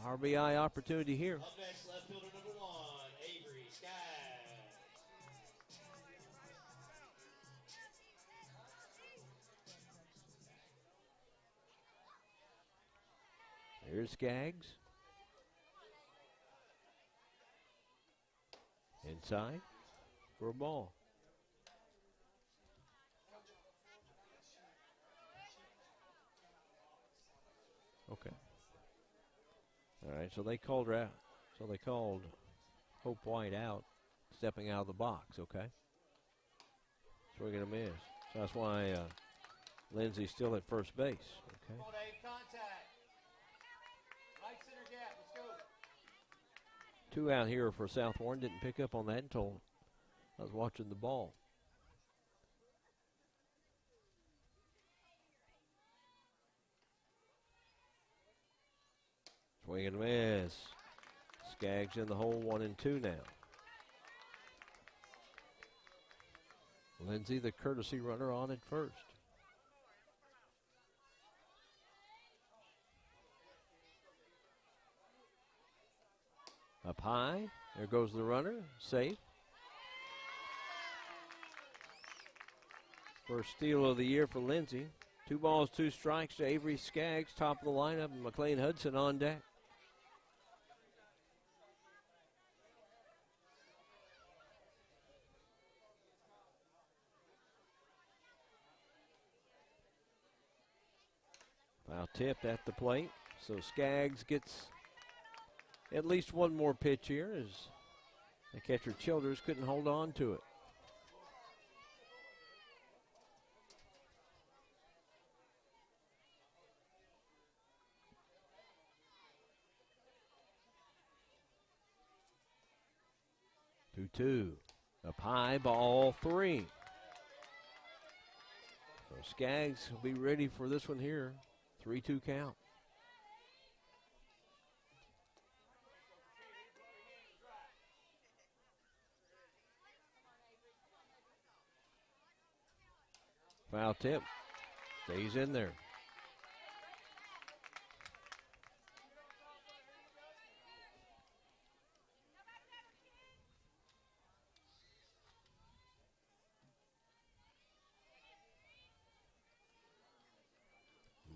RBI opportunity here. Up next, left fielder number 1, Avery Skaggs. Here's Skaggs. Inside for a ball. Okay. All right, so they called her out. So they called Hope White out, stepping out of the box, okay? Swing and a miss. So that's why Lindsay's still at first base, okay? Come on, Dave, contact. Right center gap, let's go. Two out here for South Warren. Didn't pick up on that until I was watching the ball. Swing and a miss. Skaggs in the hole, 1-2 now. Lindsay, the courtesy runner, on at first. Up high, there goes the runner, safe. First steal of the year for Lindsay. 2 balls, 2 strikes to Avery Skaggs, top of the lineup, and McLean Hudson on deck. Foul tipped at the plate, so Skaggs gets at least one more pitch here as the catcher Childers couldn't hold on to it. Two. Up high, ball 3. So Skaggs will be ready for this one here. 3-2 count. Foul tip. Stays in there.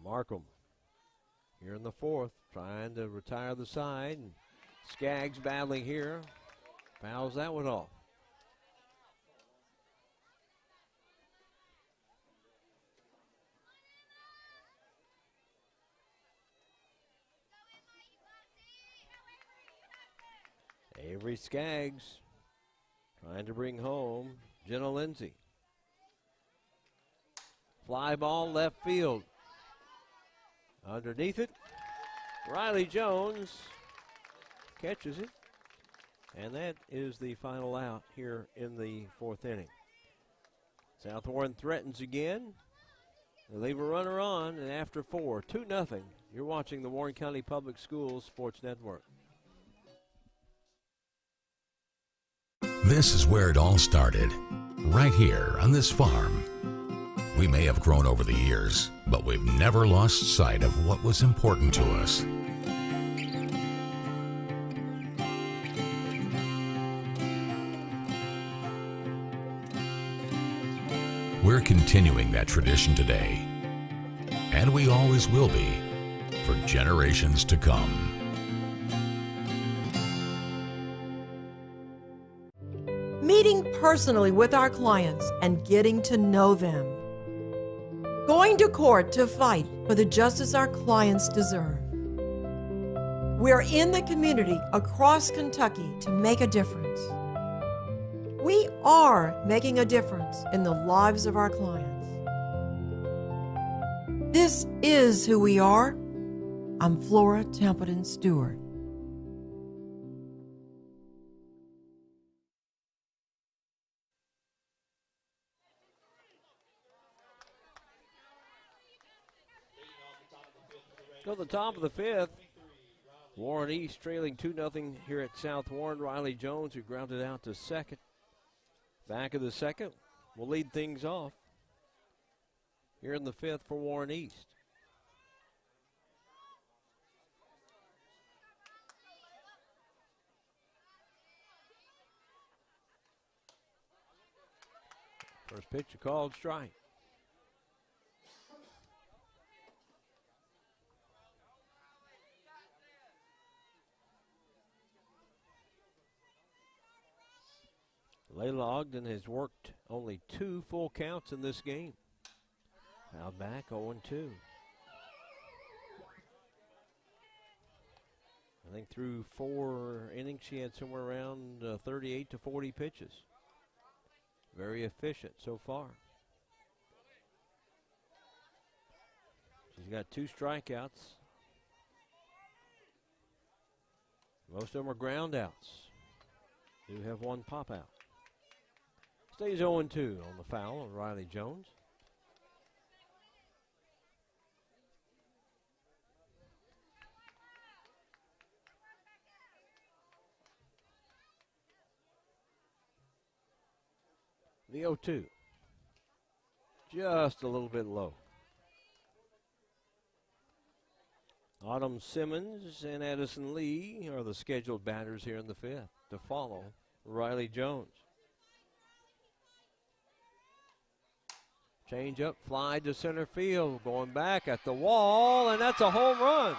Markham here in the fourth, trying to retire the side. And Skaggs battling here. Fouls that one off. Avery Skaggs trying to bring home Jenna Lindsay. Fly ball left field. Underneath it, Riley Jones catches it. And that is the final out here in the fourth inning. South Warren threatens again. They leave a runner on, and after 4, 2-0. You're watching the Warren County Public Schools Sports Network. This is where it all started, right here on this farm. We may have grown over the years, but we've never lost sight of what was important to us. We're continuing that tradition today, and we always will be for generations to come. Meeting personally with our clients and getting to know them. Going to court to fight for the justice our clients deserve. We're in the community across Kentucky to make a difference. We are making a difference in the lives of our clients. This is who we are. I'm Flora Templeton Stewart. Go to the top of the fifth. Warren East trailing 2-0 here at South Warren. Riley Jones, who grounded out to second. Back of the second will lead things off here in the fifth for Warren East. First pitch, a called strike. Layla Ogden has worked only 2 full counts in this game. Fouled back, 0-2. I think through 4 innings, she had somewhere around 38 to 40 pitches. Very efficient so far. She's got 2 strikeouts. Most of them are ground outs. Do have 1 pop out. Stays 0-2 on the foul of Riley Jones. The 0-2. Just a little bit low. Autumn Simmons and Addison Lee are the scheduled batters here in the fifth to follow Riley Jones. Change up, fly to center field, going back at the wall, and that's a home run.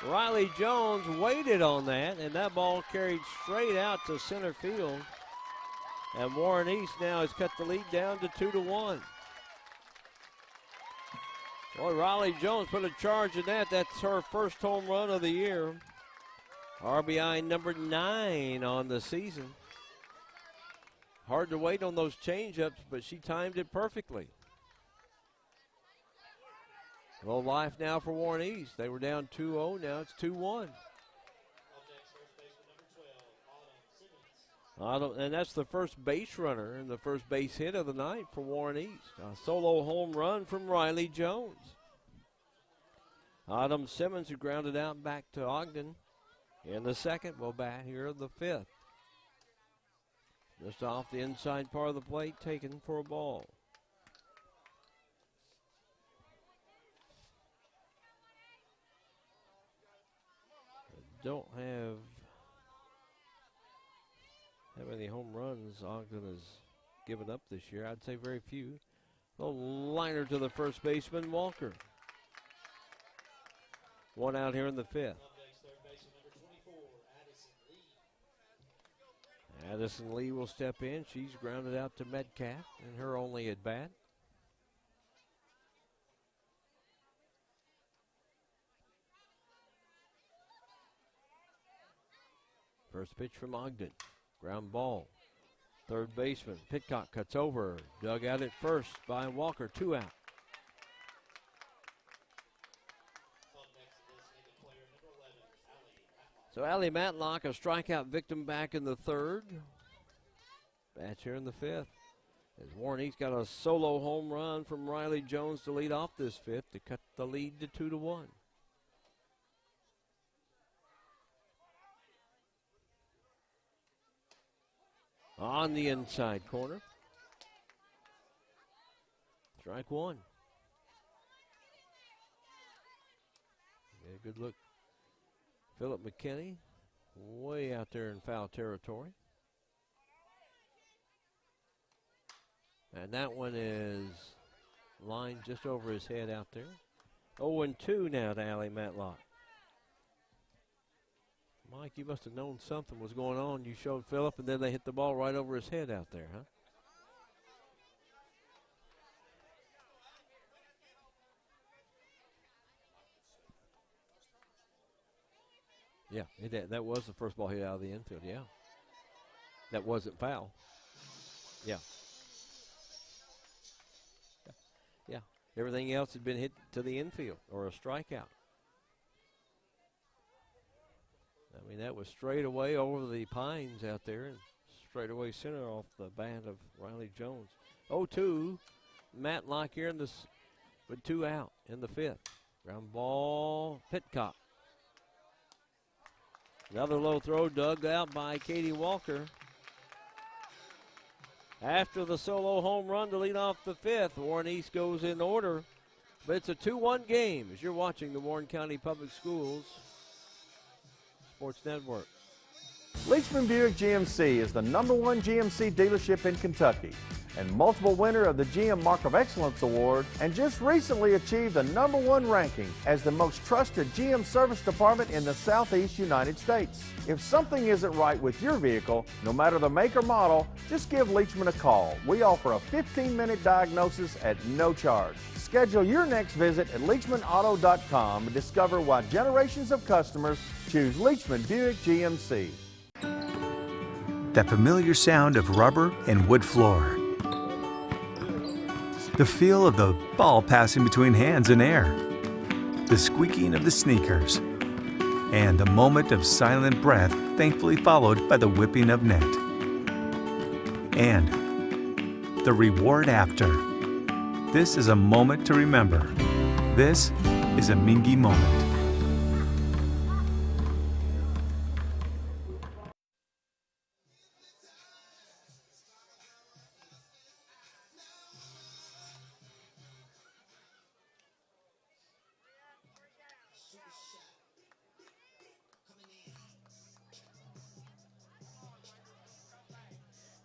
Riley Jones waited on that, and that ball carried straight out to center field. And Warren East now has cut the lead down to 2-1. Boy, Riley Jones put a charge in that. That's her first home run of the year. RBI number 9 on the season. Hard to wait on those changeups, but she timed it perfectly. Low life now for Warren East. They were down 2-0, now it's 2-1. And that's the first base runner and the first base hit of the night for Warren East. A solo home run from Riley Jones. Autumn Simmons, who grounded out back to Ogden in the second, will bat here in the fifth. Just off the inside part of the plate, taken for a ball. Don't have how many home runs Ogden has given up this year. I'd say very few. Little liner to the first baseman, Walker. 1 out here in the fifth. Addison Lee will step in. She's grounded out to Metcalf in her only at bat. First pitch from Ogden. Ground ball. Third baseman Pitcock cuts over. Dug out at first by Walker. 2 out. So Allie Matlock, a strikeout victim back in the third. Bats here in the fifth. As Warren East got a solo home run from Riley Jones to lead off this fifth to cut the lead to 2-1. On the inside corner. Strike 1. Get a good look. Philip McKinney, way out there in foul territory. And that one is lined just over his head out there. 0-2 now to Allie Matlock. Mike, you must have known something was going on. You showed Philip, and then they hit the ball right over his head out there, huh? Yeah, that was the first ball hit out of the infield, yeah. That wasn't foul. Yeah. Yeah. Everything else had been hit to the infield or a strikeout. I mean, that was straight away over the pines out there and straight away center off the bat of Riley Jones. 0-2. Matlock here in this with 2 out in the 5th. Ground ball, Pitcock. Another low throw dug out by Katie Walker. After the solo home run to lead off the 5th, Warren East goes in order. But it's a 2-1 game as you're watching the Warren County Public Schools Sports Network. Leachman Buick GMC is the #1 GMC dealership in Kentucky and multiple winner of the GM Mark of Excellence Award, and just recently achieved the #1 ranking as the most trusted GM service department in the Southeast United States. If something isn't right with your vehicle, no matter the make or model, just give Leachman a call. We offer a 15-minute diagnosis at no charge. Schedule your next visit at LeachmanAuto.com and discover why generations of customers choose Leachman Buick GMC. That familiar sound of rubber and wood floor. The feel of the ball passing between hands and air. The squeaking of the sneakers. And a moment of silent breath thankfully followed by the whipping of net. And the reward after. This is a moment to remember. This is a Mingy moment.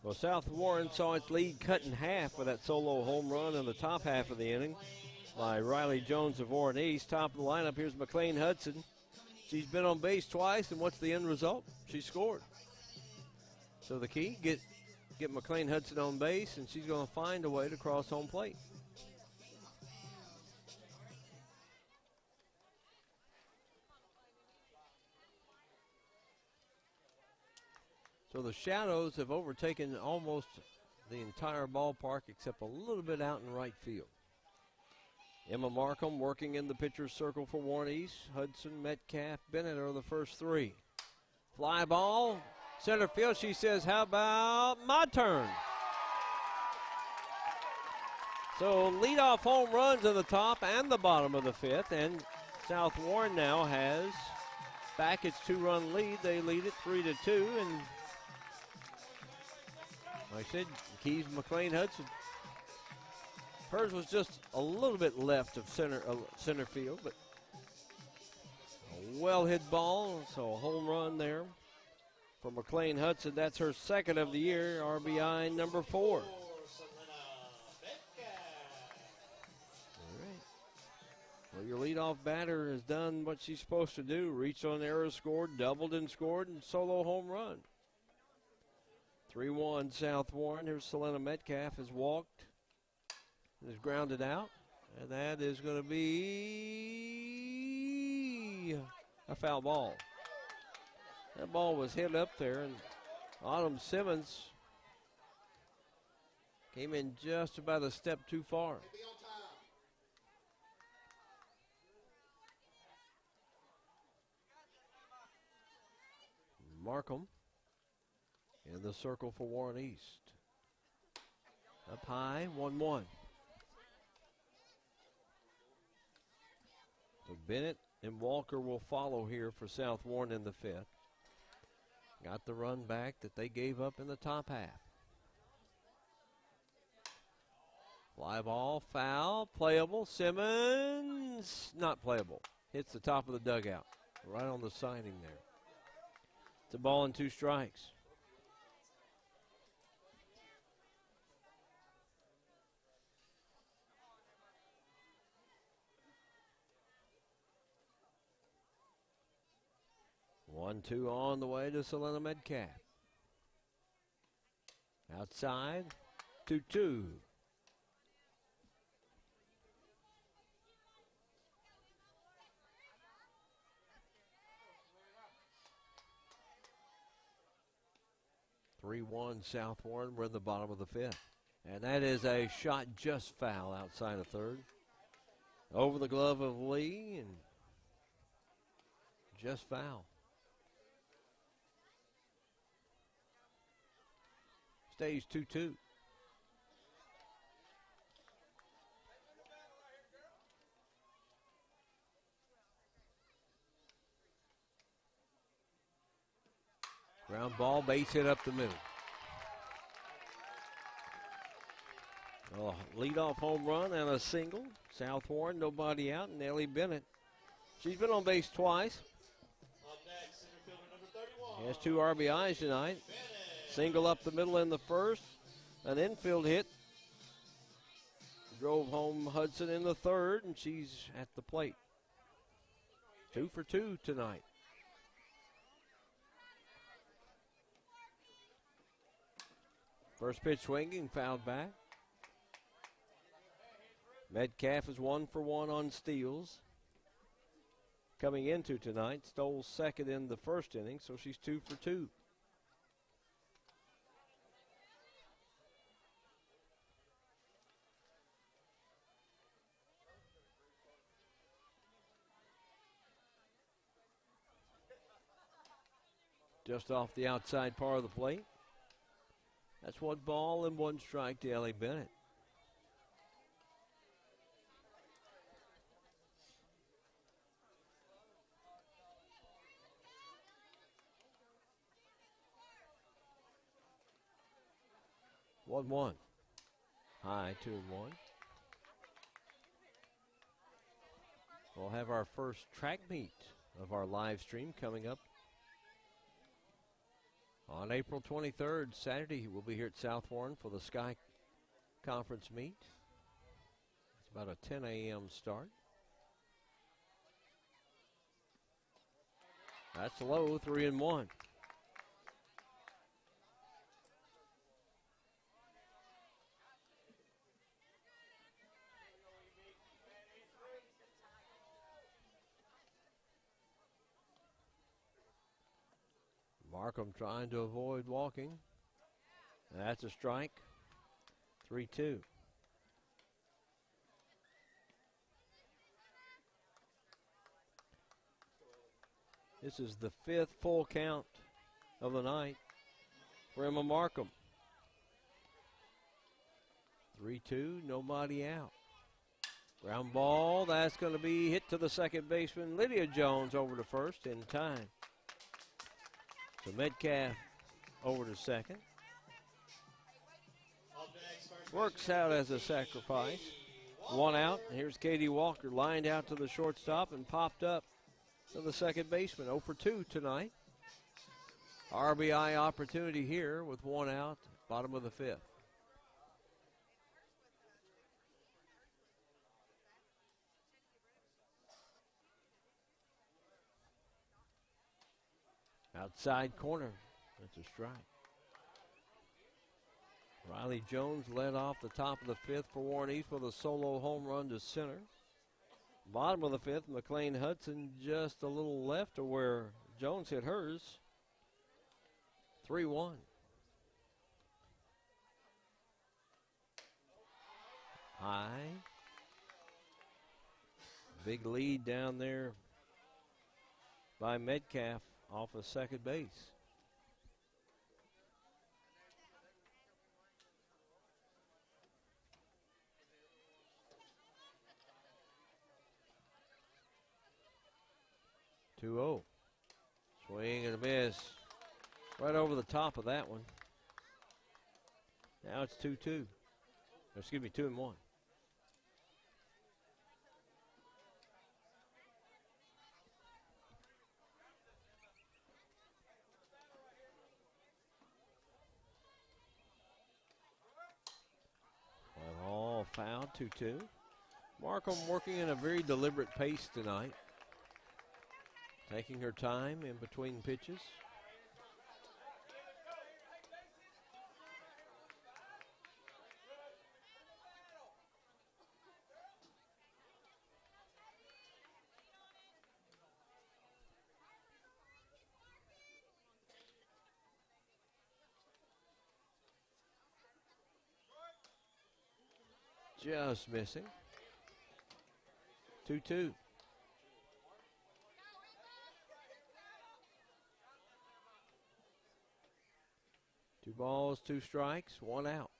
Well, South Warren saw its lead cut in half with that solo home run in the top half of the inning by Riley Jones of Warren East. Top of the lineup, here's McLean Hudson. She's been on base twice, and what's the end result? She scored. So the key, get McLean Hudson on base, and she's going to find a way to cross home plate. So the shadows have overtaken almost the entire ballpark except a little bit out in right field. Emma Markham working in the pitcher's circle for Warren East. Hudson, Metcalf, Bennett are the first 3. Fly ball, center field. She says, how about my turn? So leadoff home runs in the top and the bottom of the 5th, and South Warren now has back its 2-run lead. They lead it 3-2, and like I said, Keys McLean Hudson. Hers was just a little bit left of center field, but a well-hit ball, so a home run there for McLean Hudson. That's her 2nd of the year, RBI number 4. All right. Well, your leadoff batter has done what she's supposed to do. Reached on error, scored, doubled and scored, and solo home run. 3-1 South Warren. Here's Selena Metcalf has walked and is grounded out. And that is going to be a foul ball. That ball was hit up there, and Autumn Simmons came in just about a step too far. Markham in the circle for Warren East. Up high, 1-1. So Bennett and Walker will follow here for South Warren in the 5th. Got the run back that they gave up in the top half. Fly ball, foul, playable. Simmons, not playable. Hits the top of the dugout, right on the siding there. It's a ball and 2 strikes. One, 2 on the way to Selena Metcalf. Outside, 2-2. 3-1 South Warren. We're in the bottom of the 5th. And that is a shot just foul outside of third. Over the glove of Lee and just foul. Stays 2-2. Ground ball, base hit up the middle. A leadoff home run and a single. South Warren, nobody out, and Ellie Bennett. She's been on base twice. Up next, center fielder number 31. He has 2 RBIs tonight. Single up the middle in the first. An infield hit. Drove home Hudson in the third, and she's at the plate. 2 for 2 tonight. First pitch swinging, fouled back. Metcalf is 1 for 1 on steals. Coming into tonight, stole second in the first inning, so she's 2 for 2. Just off the outside part of the plate. That's 1 ball and 1 strike to Ellie Bennett. One. High, 2-1. We'll have our first track meet of our live stream coming up on April 23rd, Saturday. We'll be here at South Warren for the Sky Conference meet. It's about a 10 a.m. start. That's low, 3-1. Markham trying to avoid walking. That's a strike. 3-2. This is the 5th full count of the night for Emma Markham. 3-2, nobody out. Ground ball, that's going to be hit to the second baseman. Lydia Jones over to first in time. So Metcalf over to second. Works out as a sacrifice. 1 out. Here's Katie Walker lined out to the shortstop and popped up to the second baseman. 0 for 2 tonight. RBI opportunity here with 1 out, bottom of the 5th. Outside corner. That's a strike. Riley Jones led off the top of the 5th for Warren East with a solo home run to center. Bottom of the 5th, McLean Hudson just a little left of where Jones hit hers. 3-1. High. Big lead down there by Metcalf off of second base. Two-0. Swing and a miss. Right over the top of that one. Now it's 2-2. Excuse me, 2-1. All foul, 2-2. Markham working in a very deliberate pace tonight. Taking her time in between pitches. just missing. 2-2. Two balls, two strikes, one out.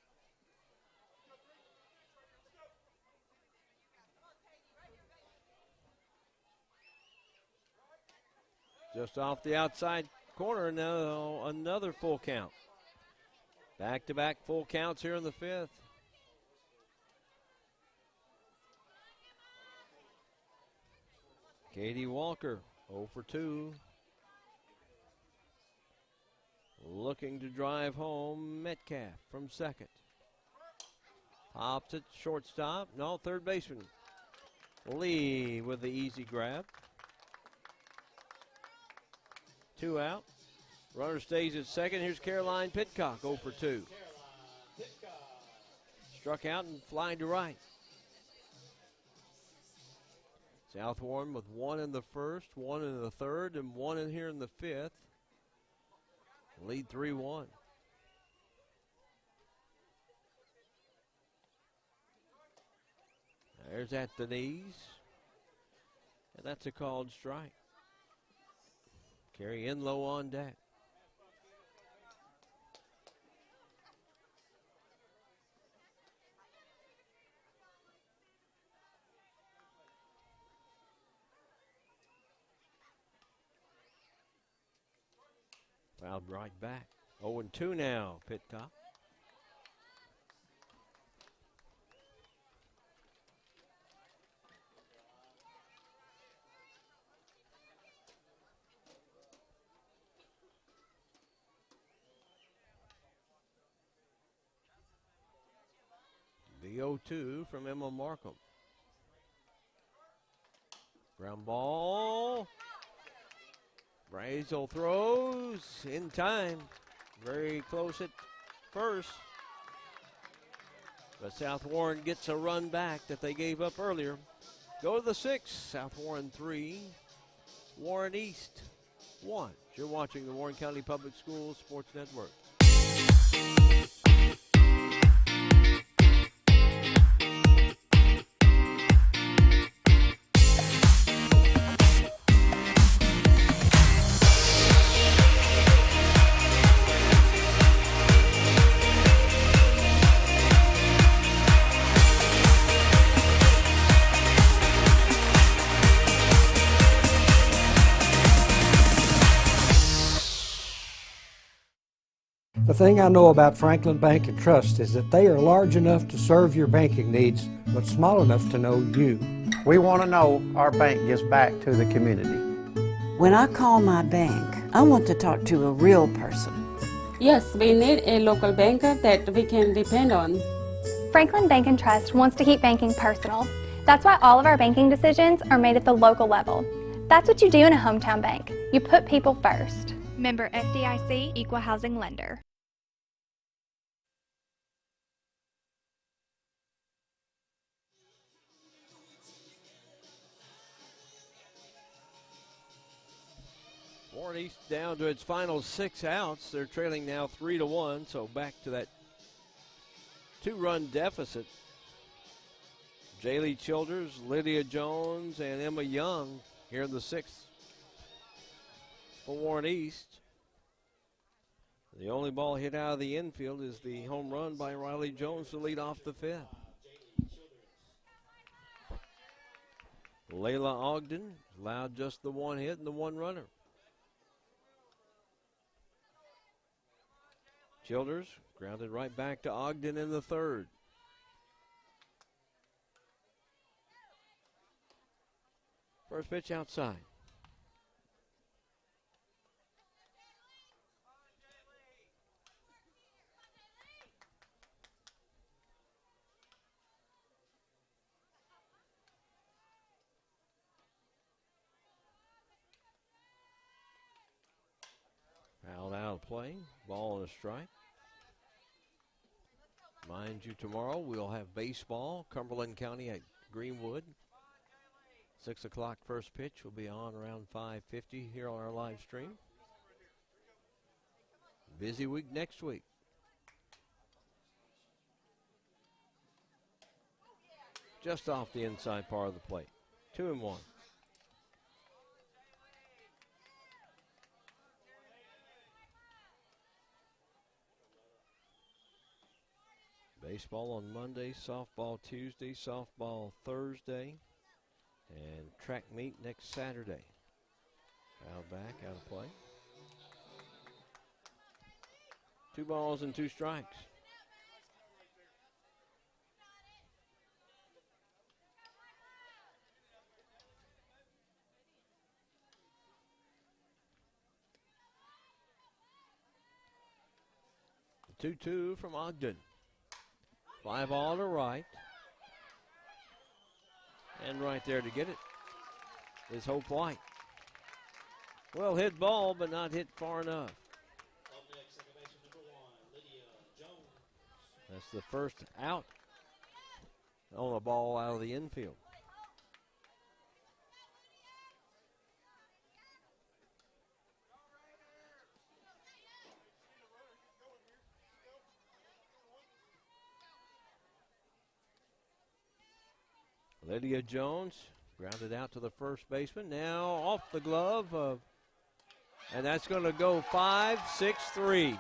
Just off the outside corner, now another full count. Back-to-back full counts here in the fifth. Katie Walker, 0 for 2. Looking to drive home Metcalf from second. Pops it, shortstop. No, third baseman. Lee with the easy grab. 2 out. Runner stays at second. Here's Caroline Pitcock, 0 for 2. Struck out and flying to right. South Warren with 1 in the first, 1 in the third, and 1 in here in the fifth. Lead 3-1. There's at the knees. And that's a called strike. Carry in low on deck. Fouled right back. 0-2 now, Pitcock. The 0-2 from Emma Markham. Ground ball. Brazel throws in time. Very close at first. But South Warren gets a run back that they gave up earlier. Go to the 6. South Warren 3. Warren East 1. You're watching the Warren County Public Schools Sports Network. The thing I know about Franklin Bank and Trust is that they are large enough to serve your banking needs, but small enough to know you. We want to know our bank gives back to the community. When I call my bank, I want to talk to a real person. Yes, we need a local banker that we can depend on. Franklin Bank and Trust wants to keep banking personal. That's why all of our banking decisions are made at the local level. That's what you do in a hometown bank. You put people first. Member FDIC, Equal Housing Lender. Warren East down to its final 6 outs. They're trailing now 3-1, so back to that 2-run deficit. Jaylee Childers, Lydia Jones, and Emma Young here in the 6th for Warren East. The only ball hit out of the infield is the home run by Riley Jones to lead off the 5th. Layla Ogden allowed just the 1 hit and the 1 runner. Childers grounded right back to Ogden in the 3rd. First pitch outside. Fouled out of play. Ball and a strike. Mind you, tomorrow we'll have baseball, Cumberland County at Greenwood. 6 o'clock first pitch will be on around 5:50 here on our live stream. Busy week next week. just off the inside part of the plate. 2-1. Baseball on Monday, softball Tuesday, softball Thursday, and track meet next Saturday. Foul back, out of play. 2 balls and 2 strikes. The 2-2 from Ogden. Fly ball to right. And right there to get it is Hope White. Well hit ball, but not hit far enough. Up next, second baseman number 1, Lydia Jones. That's the first out on a ball out of the infield. Lydia Jones grounded out to the first baseman. Now off the glove of, and that's going to go 5-6-3. You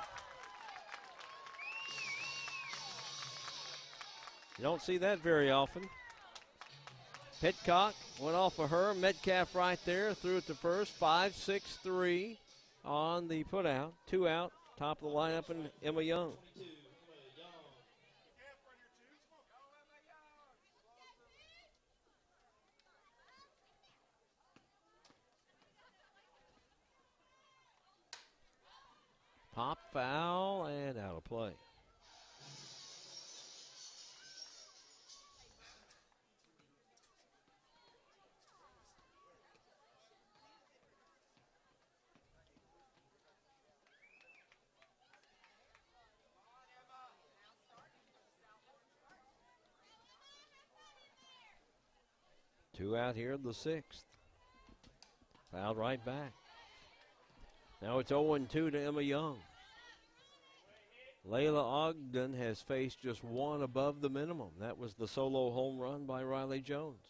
don't see that very often. Pitcock went off of her. Metcalf right there, threw it to first. 5-6-3 on the put out. 2 out, top of the lineup, and Emma Young. Pop, foul, and out of play. Two out here in the 6th. Fouled right back. Now it's 0-2 to Emma Young. Layla Ogden has faced just one above the minimum. That was the solo home run by Riley Jones.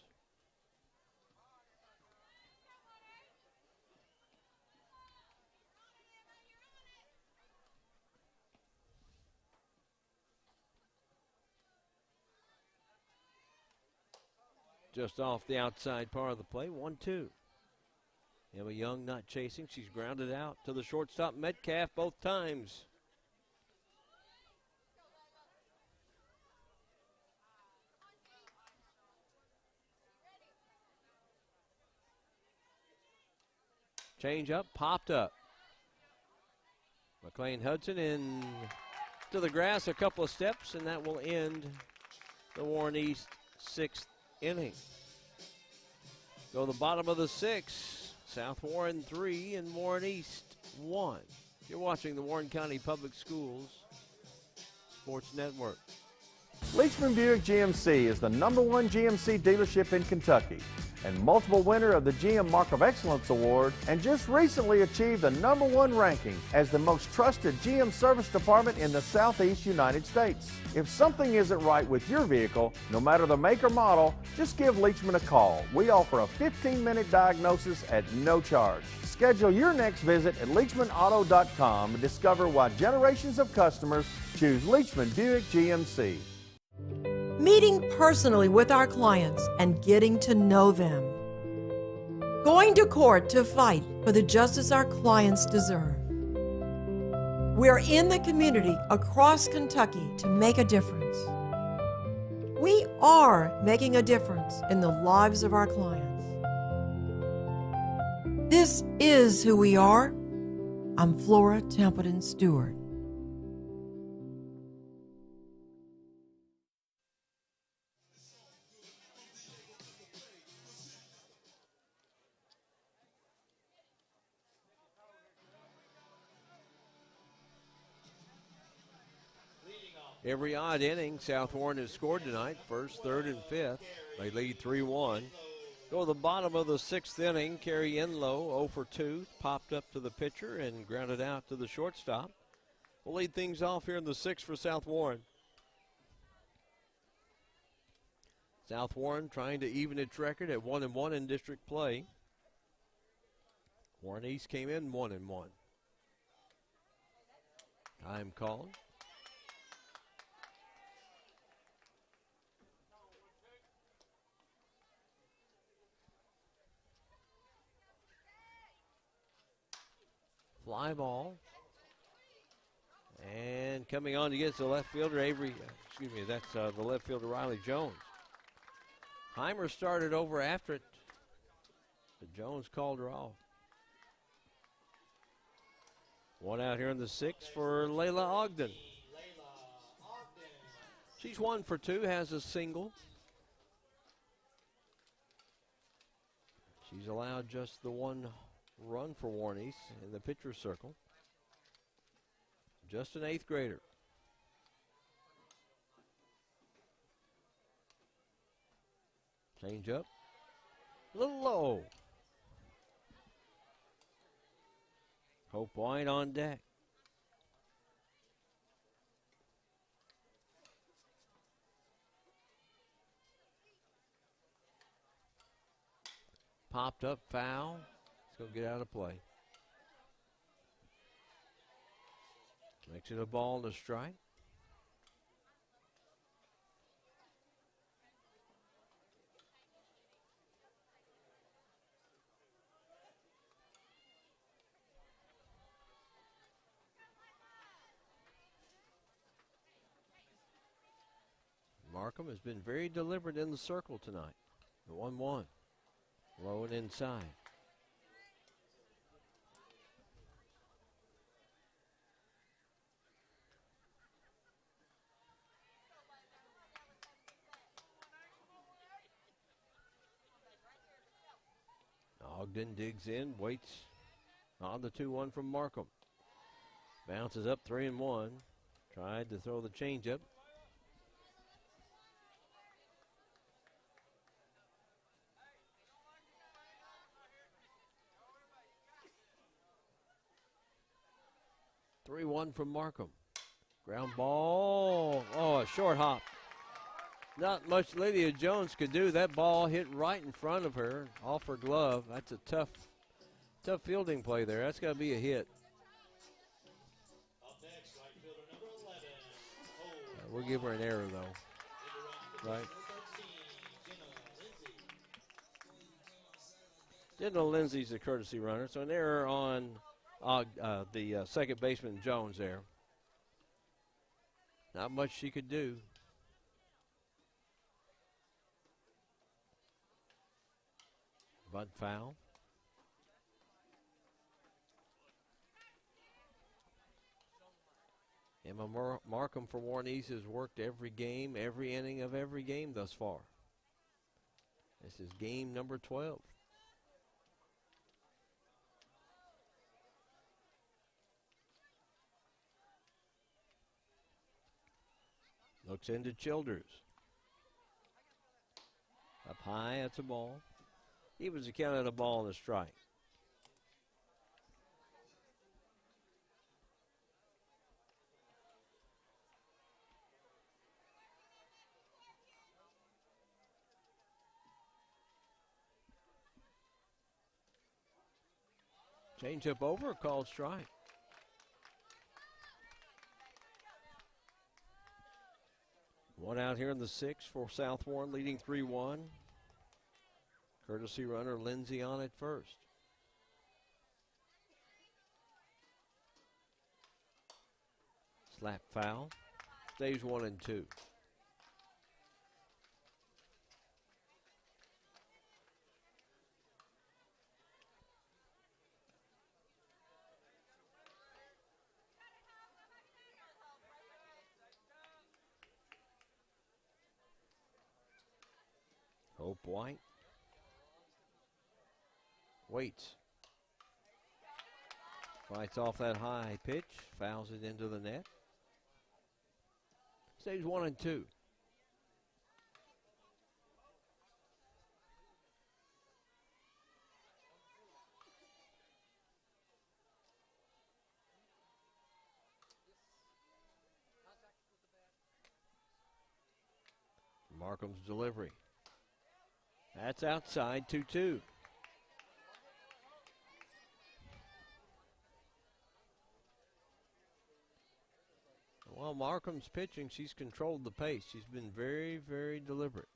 Just off the outside part of the play, 1-2. Emma Young not chasing. She's grounded out to the shortstop, Metcalf, both times. Change up, popped up. McLean Hudson in to the grass a couple of steps, and that will end the Warren East 6th inning. Go to the bottom of the 6th. South Warren 3 and Warren East 1. You're watching the Warren County Public Schools Sports Network. Leachman Buick GMC is the #1 GMC dealership in Kentucky and multiple winner of the GM Mark of Excellence Award, and just recently achieved the #1 ranking as the most trusted GM service department in the Southeast United States. If something isn't right with your vehicle, no matter the make or model, just give Leachman a call. We offer a 15-minute diagnosis at no charge. Schedule your next visit at LeachmanAuto.com and discover why generations of customers choose Leachman Buick GMC. Meeting personally with our clients and getting to know them. Going to court to fight for the justice our clients deserve. We're in the community across Kentucky to make a difference. We are making a difference in the lives of our clients. This is who we are. I'm Flora Templeton Stewart. Every odd inning, South Warren has scored tonight, first, third, and fifth. They lead 3-1. Go to the bottom of the 6th inning. Carrie Enlow, 0 for 2, popped up to the pitcher and grounded out to the shortstop. We'll lead things off here in the 6th for South Warren. South Warren trying to even its record at 1-1 in district play. Warren East came in 1-1. Time called. Fly ball. And coming on against the left fielder, that's the left fielder, Riley Jones. Heimer started over after it, but Jones called her off. One out here in the sixth for Layla Ogden. She's 1 for 2, has a single. She's allowed just the one run for Warren East in the pitcher's circle. Just an 8th grader. Change up. A little low. Hope White on deck. Popped up, foul. It's going to get out of play. Makes it a ball to strike. Markham has been very deliberate in the circle tonight. The 1-1. Low and inside. Ogden digs in, waits on the 2-1 from Markham. Bounces up 3-1. Tried to throw the changeup. Three-1 from Markham. Ground ball. Oh, a short hop. Not much Lydia Jones could do. That ball hit right in front of her, off her glove. That's a tough fielding play there. That's got to be a hit. We'll give her an error, though. Right? Jenna Lindsay's the courtesy runner, so an error on the second baseman Jones there. Not much she could do. Bunt foul. Emma Markham for Warren East has worked every game, every inning of every game thus far. This is game number 12. Looks into Childers. Up high, that's a ball. Evens the count at a ball and a strike. Change up over, called strike. One out here in the sixth for South Warren, leading 3-1. Courtesy runner Lindsay on at first. Slap foul. Stays 1-2. Hope White. Waits. Fights off that high pitch. Fouls it into the net. Stays 1-2. Markham's delivery. That's outside, 2-2. While Markham's pitching, she's controlled the pace. She's been very, very deliberate.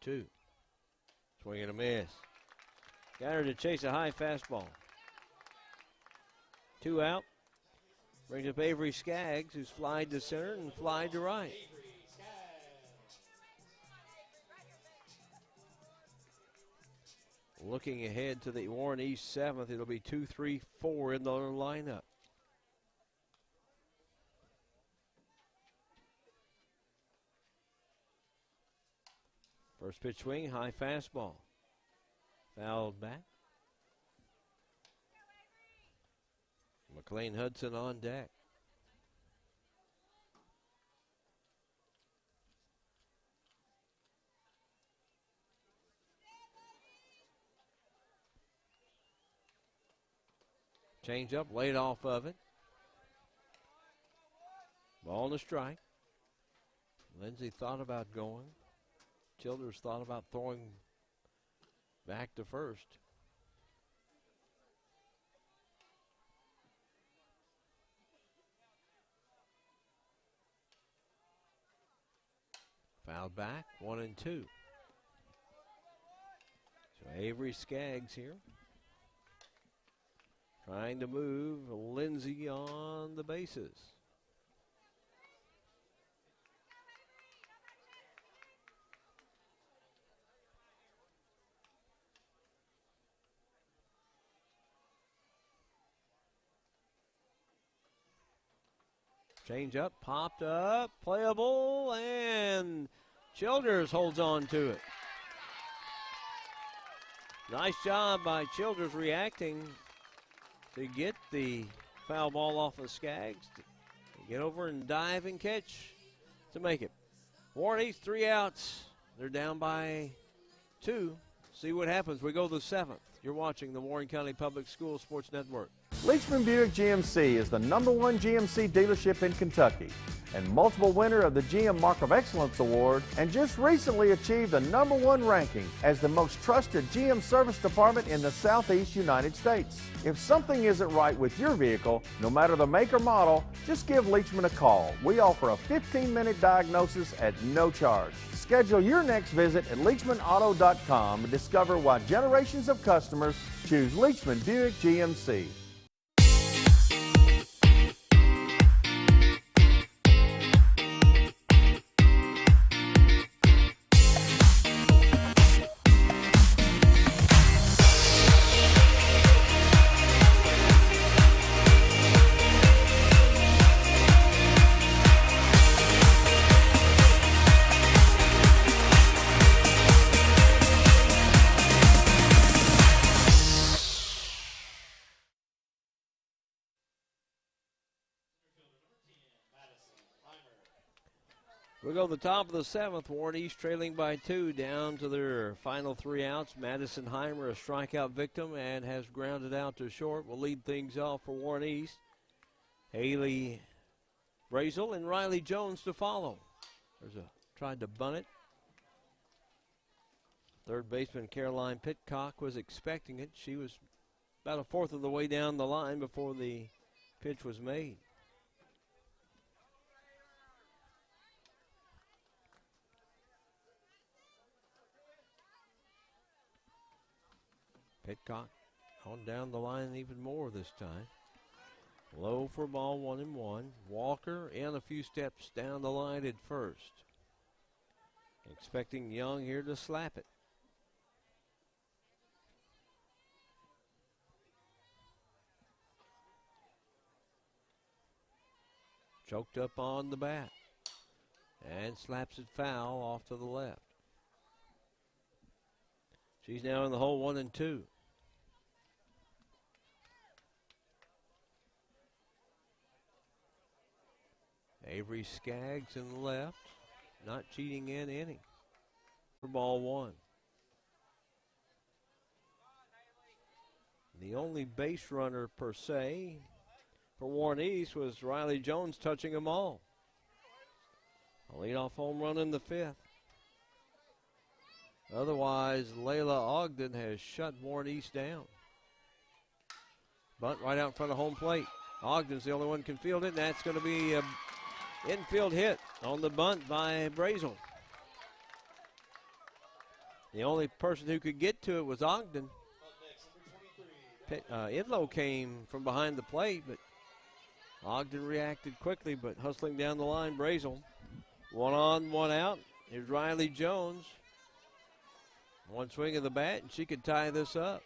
Two. Swing and a miss. Got her to chase a high fastball. 2 out. Brings up Avery Skaggs, who's flied to center and flied to right. Looking ahead to the Warren East 7th, it'll be 2, 3, 4 in the lineup. First pitch swing, high fastball. Fouled back. McLean Hudson on deck. Change up, laid off of it. Ball and a strike. Lindsay thought about going. Childers thought about throwing back to first. Fouled back, 1-2. So Avery Skaggs here. Trying to move Lindsay on the bases. Change up, popped up, playable, and Childers holds on to it. Nice job by Childers reacting to get the foul ball off of Skaggs. To get over and dive and catch to make it. Warren East 3 outs. They're down by 2. See what happens. We go to the 7th. You're watching the Warren County Public Schools Sports Network. Leachman Buick GMC is the #1 GMC dealership in Kentucky and multiple winner of the GM Mark of Excellence Award, and just recently achieved the #1 ranking as the most trusted GM service department in the Southeast United States. If something isn't right with your vehicle, no matter the make or model, just give Leachman a call. We offer a 15-minute diagnosis at no charge. Schedule your next visit at LeachmanAuto.com and discover why generations of customers choose Leachman Buick GMC. We go to the top of the 7th. Warren East trailing by 2 down to their final 3 outs. Madison Heimer, a strikeout victim, and has grounded out to short. Will lead things off for Warren East. Haley Brazel and Riley Jones to follow. Tried to bunt it. Third baseman Caroline Pitcock was expecting it. She was about a fourth of the way down the line before the pitch was made. Pitcock on down the line even more this time. Low for ball, 1-1. Walker in a few steps down the line at first. Expecting Young here to slap it. Choked up on the bat. And slaps it foul off to the left. She's now in the hole, 1-2. Avery Skaggs in the left, not cheating in any. For ball 1. The only base runner per se for Warren East was Riley Jones touching them all. A leadoff home run in the 5th. Otherwise, Layla Ogden has shut Warren East down. Bunt right out in front of home plate. Ogden's the only one who can field it, and that's going to be an infield hit on the bunt by Brazel. The only person who could get to it was Ogden. Idlow came from behind the plate, but Ogden reacted quickly, but hustling down the line, Brazel. 1 on, 1 out. Here's Riley Jones. One swing of the bat, and she could tie this up.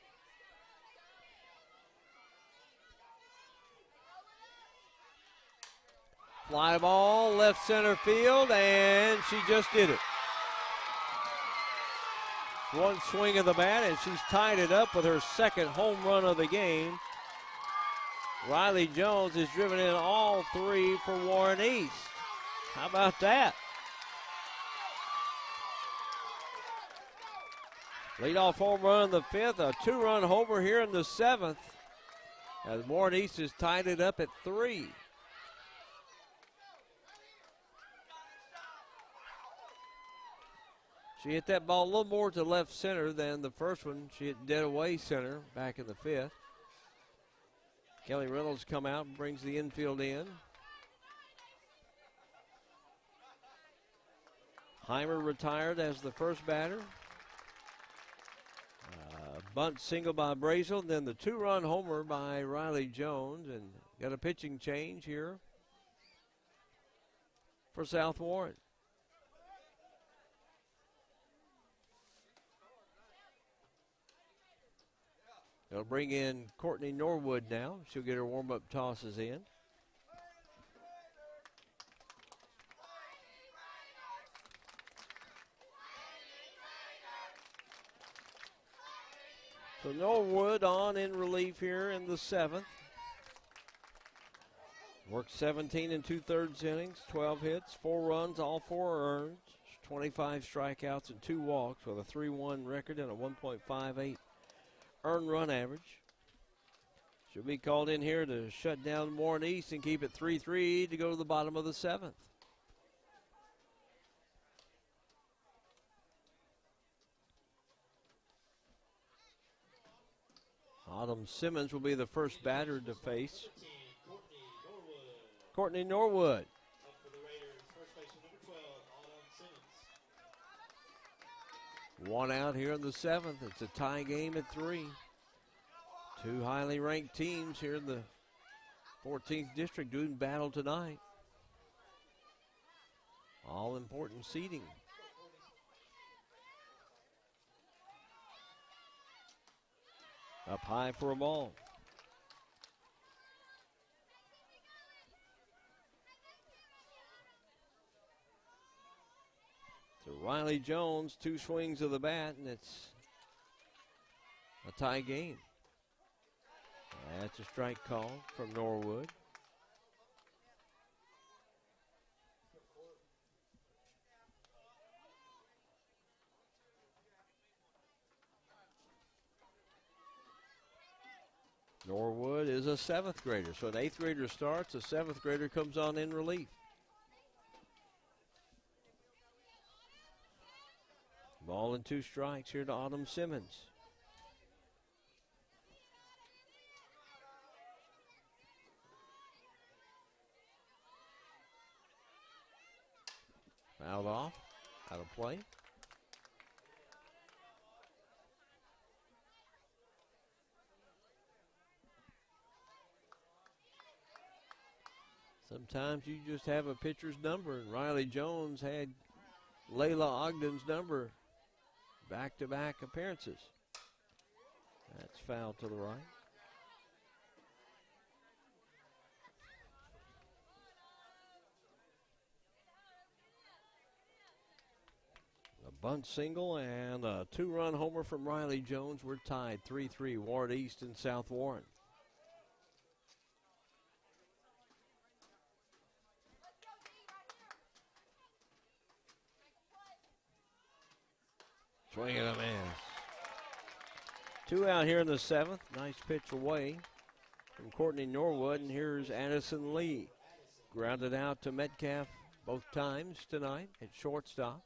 Fly ball, left center field, and she just did it. One swing of the bat, and she's tied it up with her second home run of the game. Riley Jones has driven in all 3 for Warren East. How about that? Leadoff home run in the 5th, a 2-run homer here in the 7th, as Warren East has tied it up at 3. She hit that ball a little more to left center than the first one. She hit dead away center back in the 5th. Kelly Reynolds come out and brings the infield in. Heimer retired as the first batter. Bunt single by Brazel, then the 2-run homer by Riley Jones, and got a pitching change here for South Warren. They'll bring in Courtney Norwood now. She'll get her warm-up tosses in. So Norwood on in relief here in the 7th. Worked 17 and 2/3 innings, 12 hits, 4 runs, all 4 earned, 25 strikeouts and 2 walks with a 3-1 record and a 1.58 earned run average. She'll be called in here to shut down Warren East and keep it 3-3 to go to the bottom of the 7th. Autumn Simmons will be the first batter to face Courtney Norwood. Up for the Raiders, first baseman number 12, Autumn Simmons. 1 out here in the 7th. It's a tie game at 3. 2 highly ranked teams here in the 14th district doing battle tonight. All important seeding. Up high for a ball. So Riley Jones, 2 swings of the bat, and it's a tie game. That's a strike call from Norwood. Norwood is a 7th grader. So an 8th grader starts, a 7th grader comes on in relief. Ball and 2 strikes here to Autumn Simmons. Fouled off, out of play. Sometimes you just have a pitcher's number, and Riley Jones had Layla Ogden's number back-to-back appearances. That's foul to the right. A bunt single and a 2-run homer from Riley Jones. We're tied 3-3, Warren East and South Warren. Swing and a miss. 2 out here in the 7th. Nice pitch away from Courtney Norwood, and here's Addison Lee. Grounded out to Metcalf both times tonight at shortstop.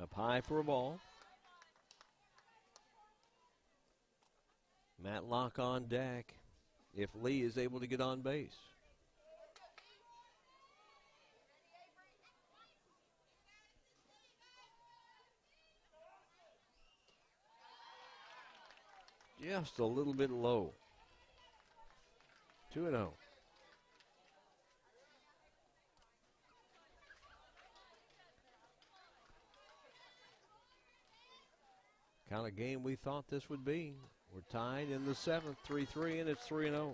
Up high for a ball. Matlock on deck if Lee is able to get on base. Just a little bit low. 2-0. Kind of game we thought this would be. We're tied in the 7th, 3-3, and it's 3-0.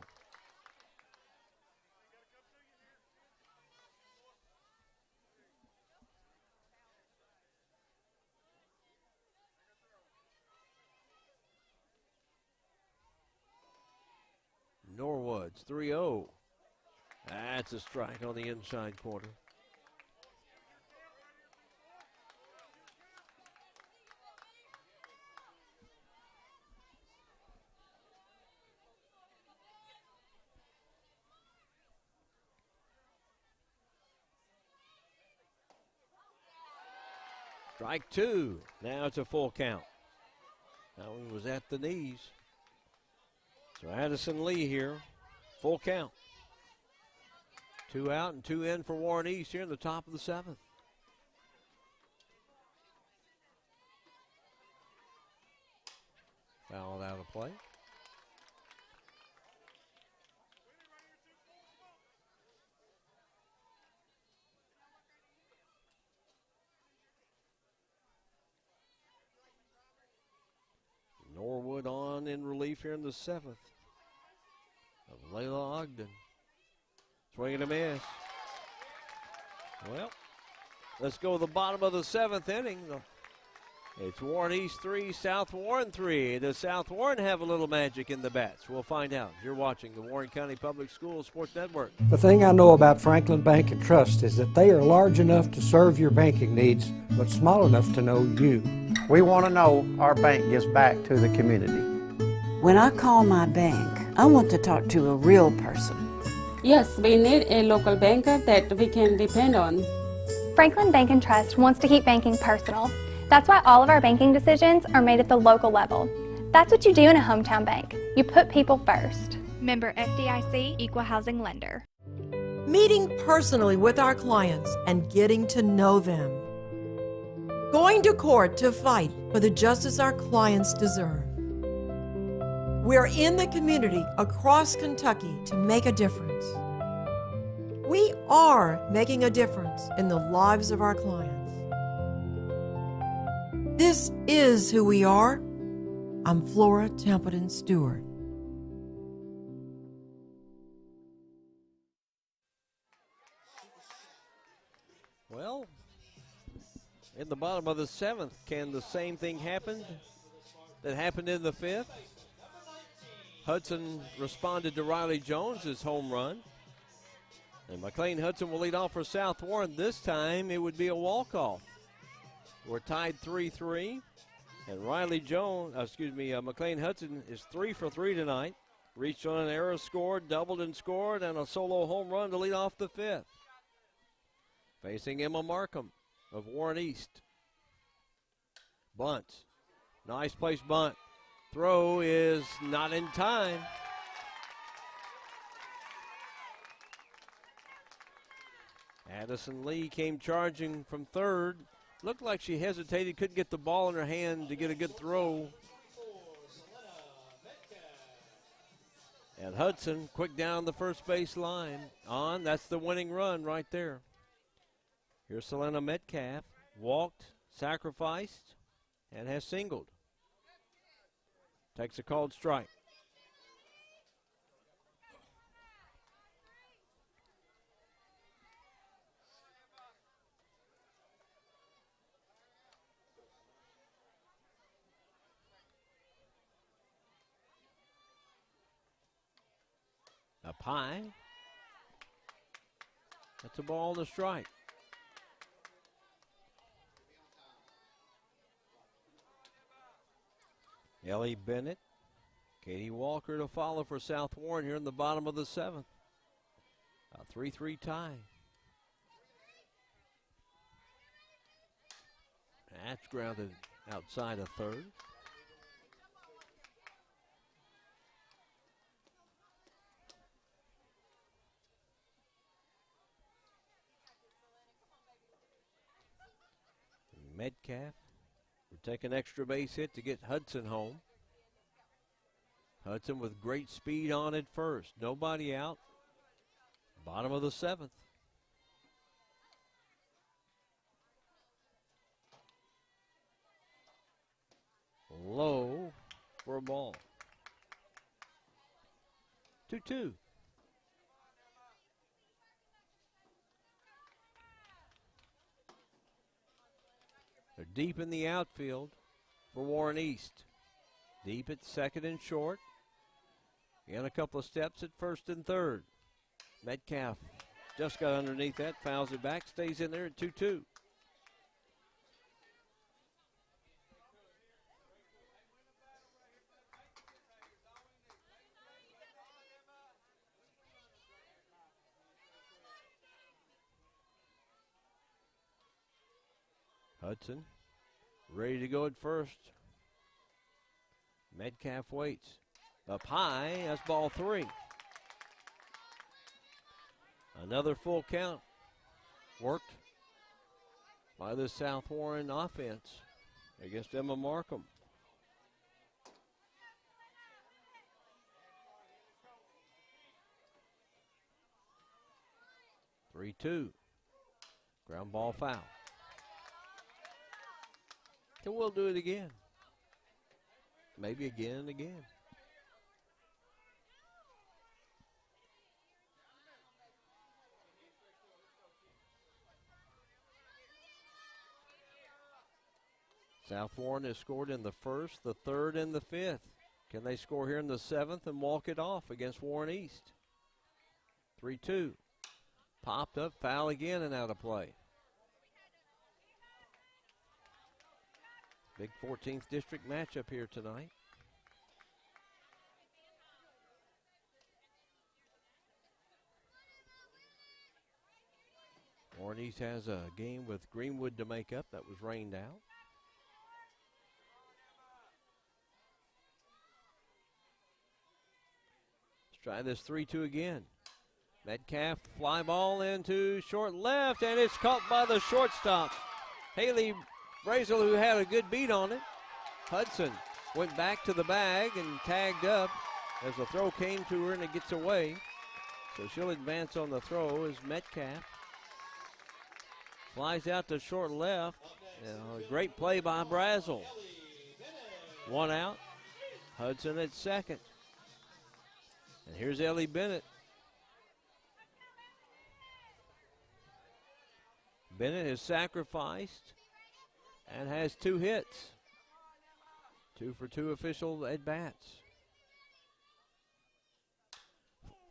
Norwood's 3-0. That's a strike on the inside corner. Strike two. Now it's a full count. That one was at the knees. So Addison Lee here, full count. 2 out and 2 in for Warren East here in the top of the 7th. Fouled out of play. Norwood on in relief here in the 7th. Of Layla Ogden. Swing and a miss. Well, let's go to the bottom of the 7th inning. It's Warren East 3, South Warren 3. Does South Warren have a little magic in the bats? We'll find out. You're watching the Warren County Public Schools Sports Network. The thing I know about Franklin Bank and Trust is that they are large enough to serve your banking needs, but small enough to know you. We want to know our bank gives back to the community. When I call my bank, I want to talk to a real person. Yes, we need a local banker that we can depend on. Franklin Bank and Trust wants to keep banking personal. That's why all of our banking decisions are made at the local level. That's what you do in a hometown bank. You put people first. Member FDIC, Equal Housing Lender. Meeting personally with our clients and getting to know them. Going to court to fight for the justice our clients deserve. We're in the community across Kentucky to make a difference. We are making a difference in the lives of our clients. This is who we are. I'm Flora Templeton Stewart. Well, in the bottom of the 7th, can the same thing happen that happened in the 5th? Hudson responded to Riley Jones' home run. And McLean Hudson will lead off for South Warren. This time it would be a walk-off. We're tied 3-3. And McLean Hudson is 3 for 3 tonight. Reached on an error, scored, doubled and scored, and a solo home run to lead off the 5th. Facing Emma Markham of Warren East. Bunt. Nice place bunt. Throw is not in time. Addison Lee came charging from third. Looked like she hesitated, couldn't get the ball in her hand to get a good throw. And Hudson, quick down the first base line. That's the winning run right there. Here's Selena Metcalf. Walked, sacrificed, and has singled. Takes a called strike. Up high. That's a ball and a strike. Ellie Bennett, Katie Walker to follow for South Warren here in the bottom of the 7th. A 3-3 tie. That's grounded outside of third. Metcalf will take an extra base hit to get Hudson home. Hudson with great speed on it first. Nobody out. Bottom of the 7th. Low for a ball. 2-2. They're deep in the outfield for Warren East. Deep at second and short. And a couple of steps at first and third. Metcalf just got underneath that, fouls it back, stays in there at 2-2. Hudson ready to go at first. Metcalf waits. Up high, that's ball 3. Another full count worked by the South Warren offense against Emma Markham. (3-2). Ground ball foul. So we'll do it again. Maybe again and again. South Warren has scored in the 1st, the 3rd, and the 5th. Can they score here in the 7th and walk it off against Warren East? 3-2. Popped up, foul again, and out of play. Big 14th district matchup here tonight. Warren East has a game with Greenwood to make up. That was rained out. Let's try this 3-2 again. Metcalf fly ball into short left, and it's caught by the shortstop, Haley Brazel, who had a good beat on it. Hudson went back to the bag and tagged up as the throw came to her, and it gets away. So she'll advance on the throw as Metcalf flies out to short left. Great play by Brazel. 1 out. Hudson at second. And here's Ellie Bennett. Bennett has sacrificed and has 2 hits. 2 for 2 official at-bats.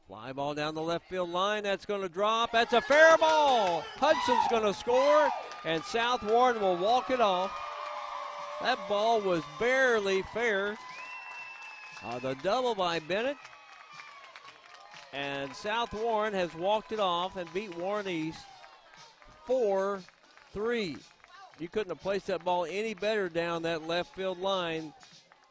Fly ball down the left field line. That's going to drop. That's a fair ball. Hudson's going to score, and South Warren will walk it off. That ball was barely fair. The double by Bennett. And South Warren has walked it off and beat Warren East 4-3. You couldn't have placed that ball any better down that left field line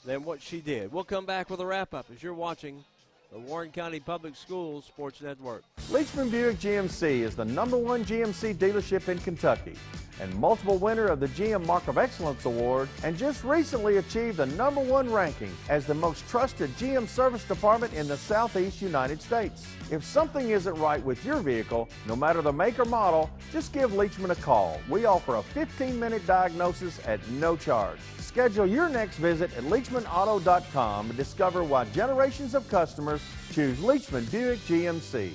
than what she did. We'll come back with a wrap-up as you're watching the Warren County Public Schools Sports Network. Leachman Buick GMC is the #1 GMC dealership in Kentucky and multiple winner of the GM Mark of Excellence Award, and just recently achieved the #1 ranking as the most trusted GM service department in the Southeast United States. If something isn't right with your vehicle, no matter the make or model, just give Leachman a call. We offer a 15-minute diagnosis at no charge. Schedule your next visit at LeachmanAuto.com and discover why generations of customers choose Leachman Buick GMC.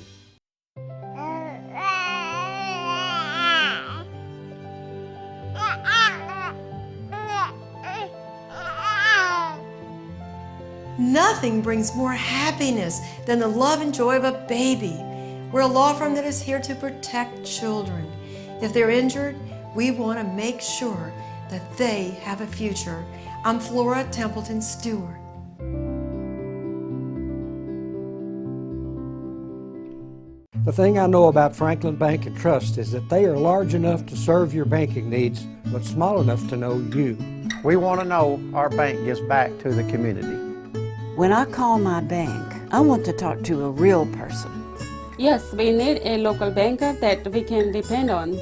Nothing brings more happiness than the love and joy of a baby. We're a law firm that is here to protect children. If they're injured, we want to make sure that they have a future. I'm Flora Templeton Stewart. The thing I know about Franklin Bank and Trust is that they are large enough to serve your banking needs, but small enough to know you. We want to know our bank gives back to the community. When I call my bank, I want to talk to a real person. Yes, we need a local banker that we can depend on.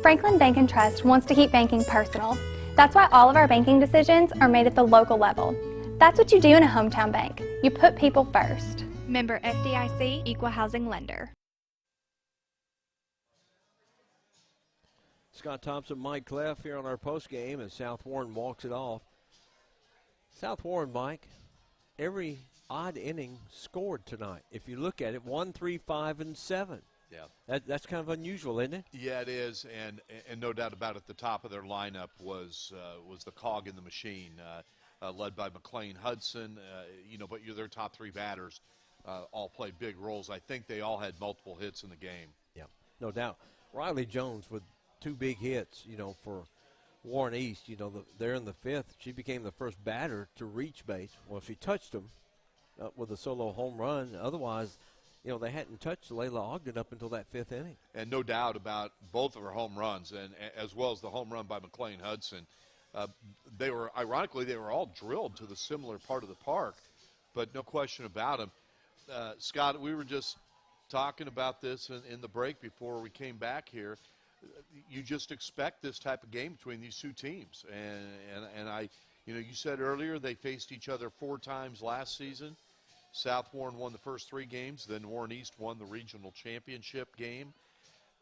Franklin Bank and Trust wants to keep banking personal. That's why all of our banking decisions are made at the local level. That's what you do in a hometown bank. You put people first. Member FDIC, Equal Housing Lender. Scott Thompson, Mike Cleff here on our post game as South Warren walks it off. South Warren, Mike, every odd inning scored tonight. If you look at it, 1, 3, 5, and 7. Yeah, that's kind of unusual, isn't it? Yeah, it is, and no doubt about it. The top of their lineup was the cog in the machine, led by McLean Hudson. But their top three batters all played big roles. I think they all had multiple hits in the game. Yeah, no doubt. Riley Jones with 2 big hits, for Warren East. They're in the 5th. She became the first batter to reach base. Well, she touched them with a solo home run. Otherwise, they hadn't touched Layla Ogden up until that 5th inning. And no doubt about both of her home runs, and as well as the home run by McLean Hudson. They were all drilled to the similar part of the park, but no question about them. Scott, we were just talking about this in the break before we came back here. You just expect this type of game between these two teams, and I, you said earlier they faced each other 4 times last season. South Warren won the first 3 games, then Warren East won the regional championship game,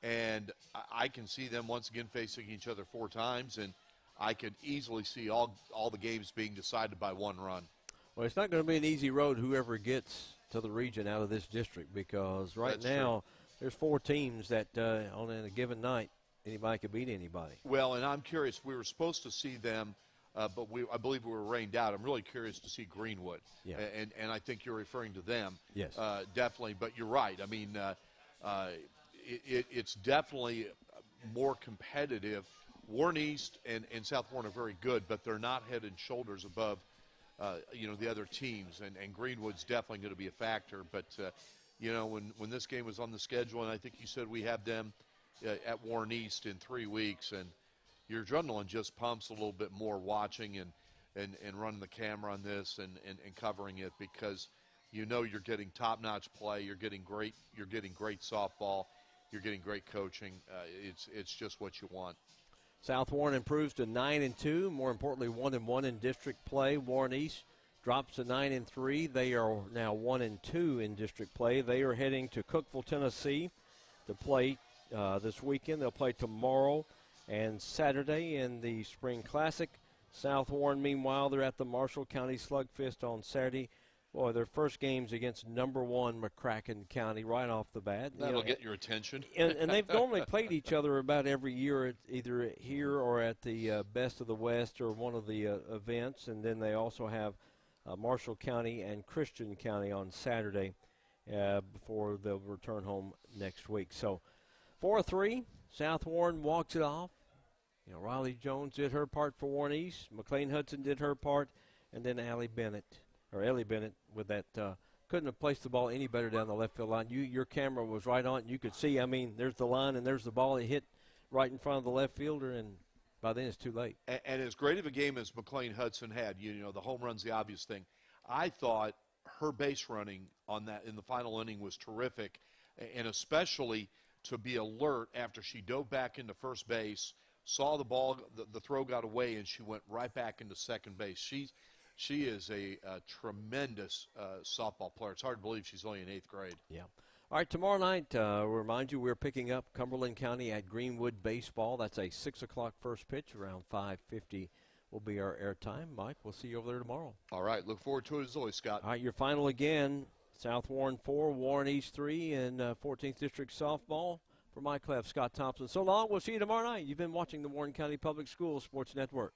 and I can see them once again facing each other 4 times, and I could easily see all the games being decided by 1 run. Well, it's not going to be an easy road whoever gets to the region out of this district, because right now there's 4 teams that on a given night anybody could beat anybody. Well, and I'm curious. We were supposed to see them, but I believe we were rained out. I'm really curious to see Greenwood, and I think you're referring to them. Yes, definitely. But you're right. I mean, it's definitely more competitive. Warren East and South Warren are very good, but they're not head and shoulders above, the other teams. And Greenwood's definitely going to be a factor. But when this game was on the schedule, and I think you said we have them at Warren East in 3 weeks, and your adrenaline just pumps a little bit more watching and running the camera on this and covering it, because you're getting top-notch play, you're getting great softball, you're getting great coaching. It's just what you want. South Warren improves to 9-2. More importantly, 1-1 in district play. Warren East drops to 9-3. They are now 1-2 in district play. They are heading to Cookeville, Tennessee, to play this weekend. They'll play tomorrow and Saturday in the Spring Classic. South Warren, meanwhile, they're at the Marshall County Slugfest on Saturday. Boy, their first game's against number 1 McCracken County right off the bat. That'll get your attention. and they've normally played each other about every year, either here or at the Best of the West or one of the events. And then they also have Marshall County and Christian County on Saturday before they'll return home next week. So 4-3, South Warren walks it off. Riley Jones did her part for Warren East. McLean Hudson did her part. And then Ellie Bennett with that, couldn't have placed the ball any better down the left field line. Your camera was right on it. You could see, there's the line and there's the ball. It hit right in front of the left fielder, and by then it's too late. And as great of a game as McLean Hudson had, the home run's the obvious thing. I thought her base running on that in the final inning was terrific, and especially to be alert after she dove back into first base, saw the ball, the throw got away, and she went right back into second base. She is a tremendous softball player. It's hard to believe she's only in 8th grade. Yeah. All right, tomorrow night, we'll remind you, we're picking up Cumberland County at Greenwood Baseball. That's a 6 o'clock first pitch. Around 5:50 will be our airtime. Mike, we'll see you over there tomorrow. All right, look forward to it as always, Scott. All right, your final again, South Warren 4, Warren East 3 in 14th District Softball. For Mike Cleff, Scott Thompson. So long. We'll see you tomorrow night. You've been watching the Warren County Public Schools Sports Network.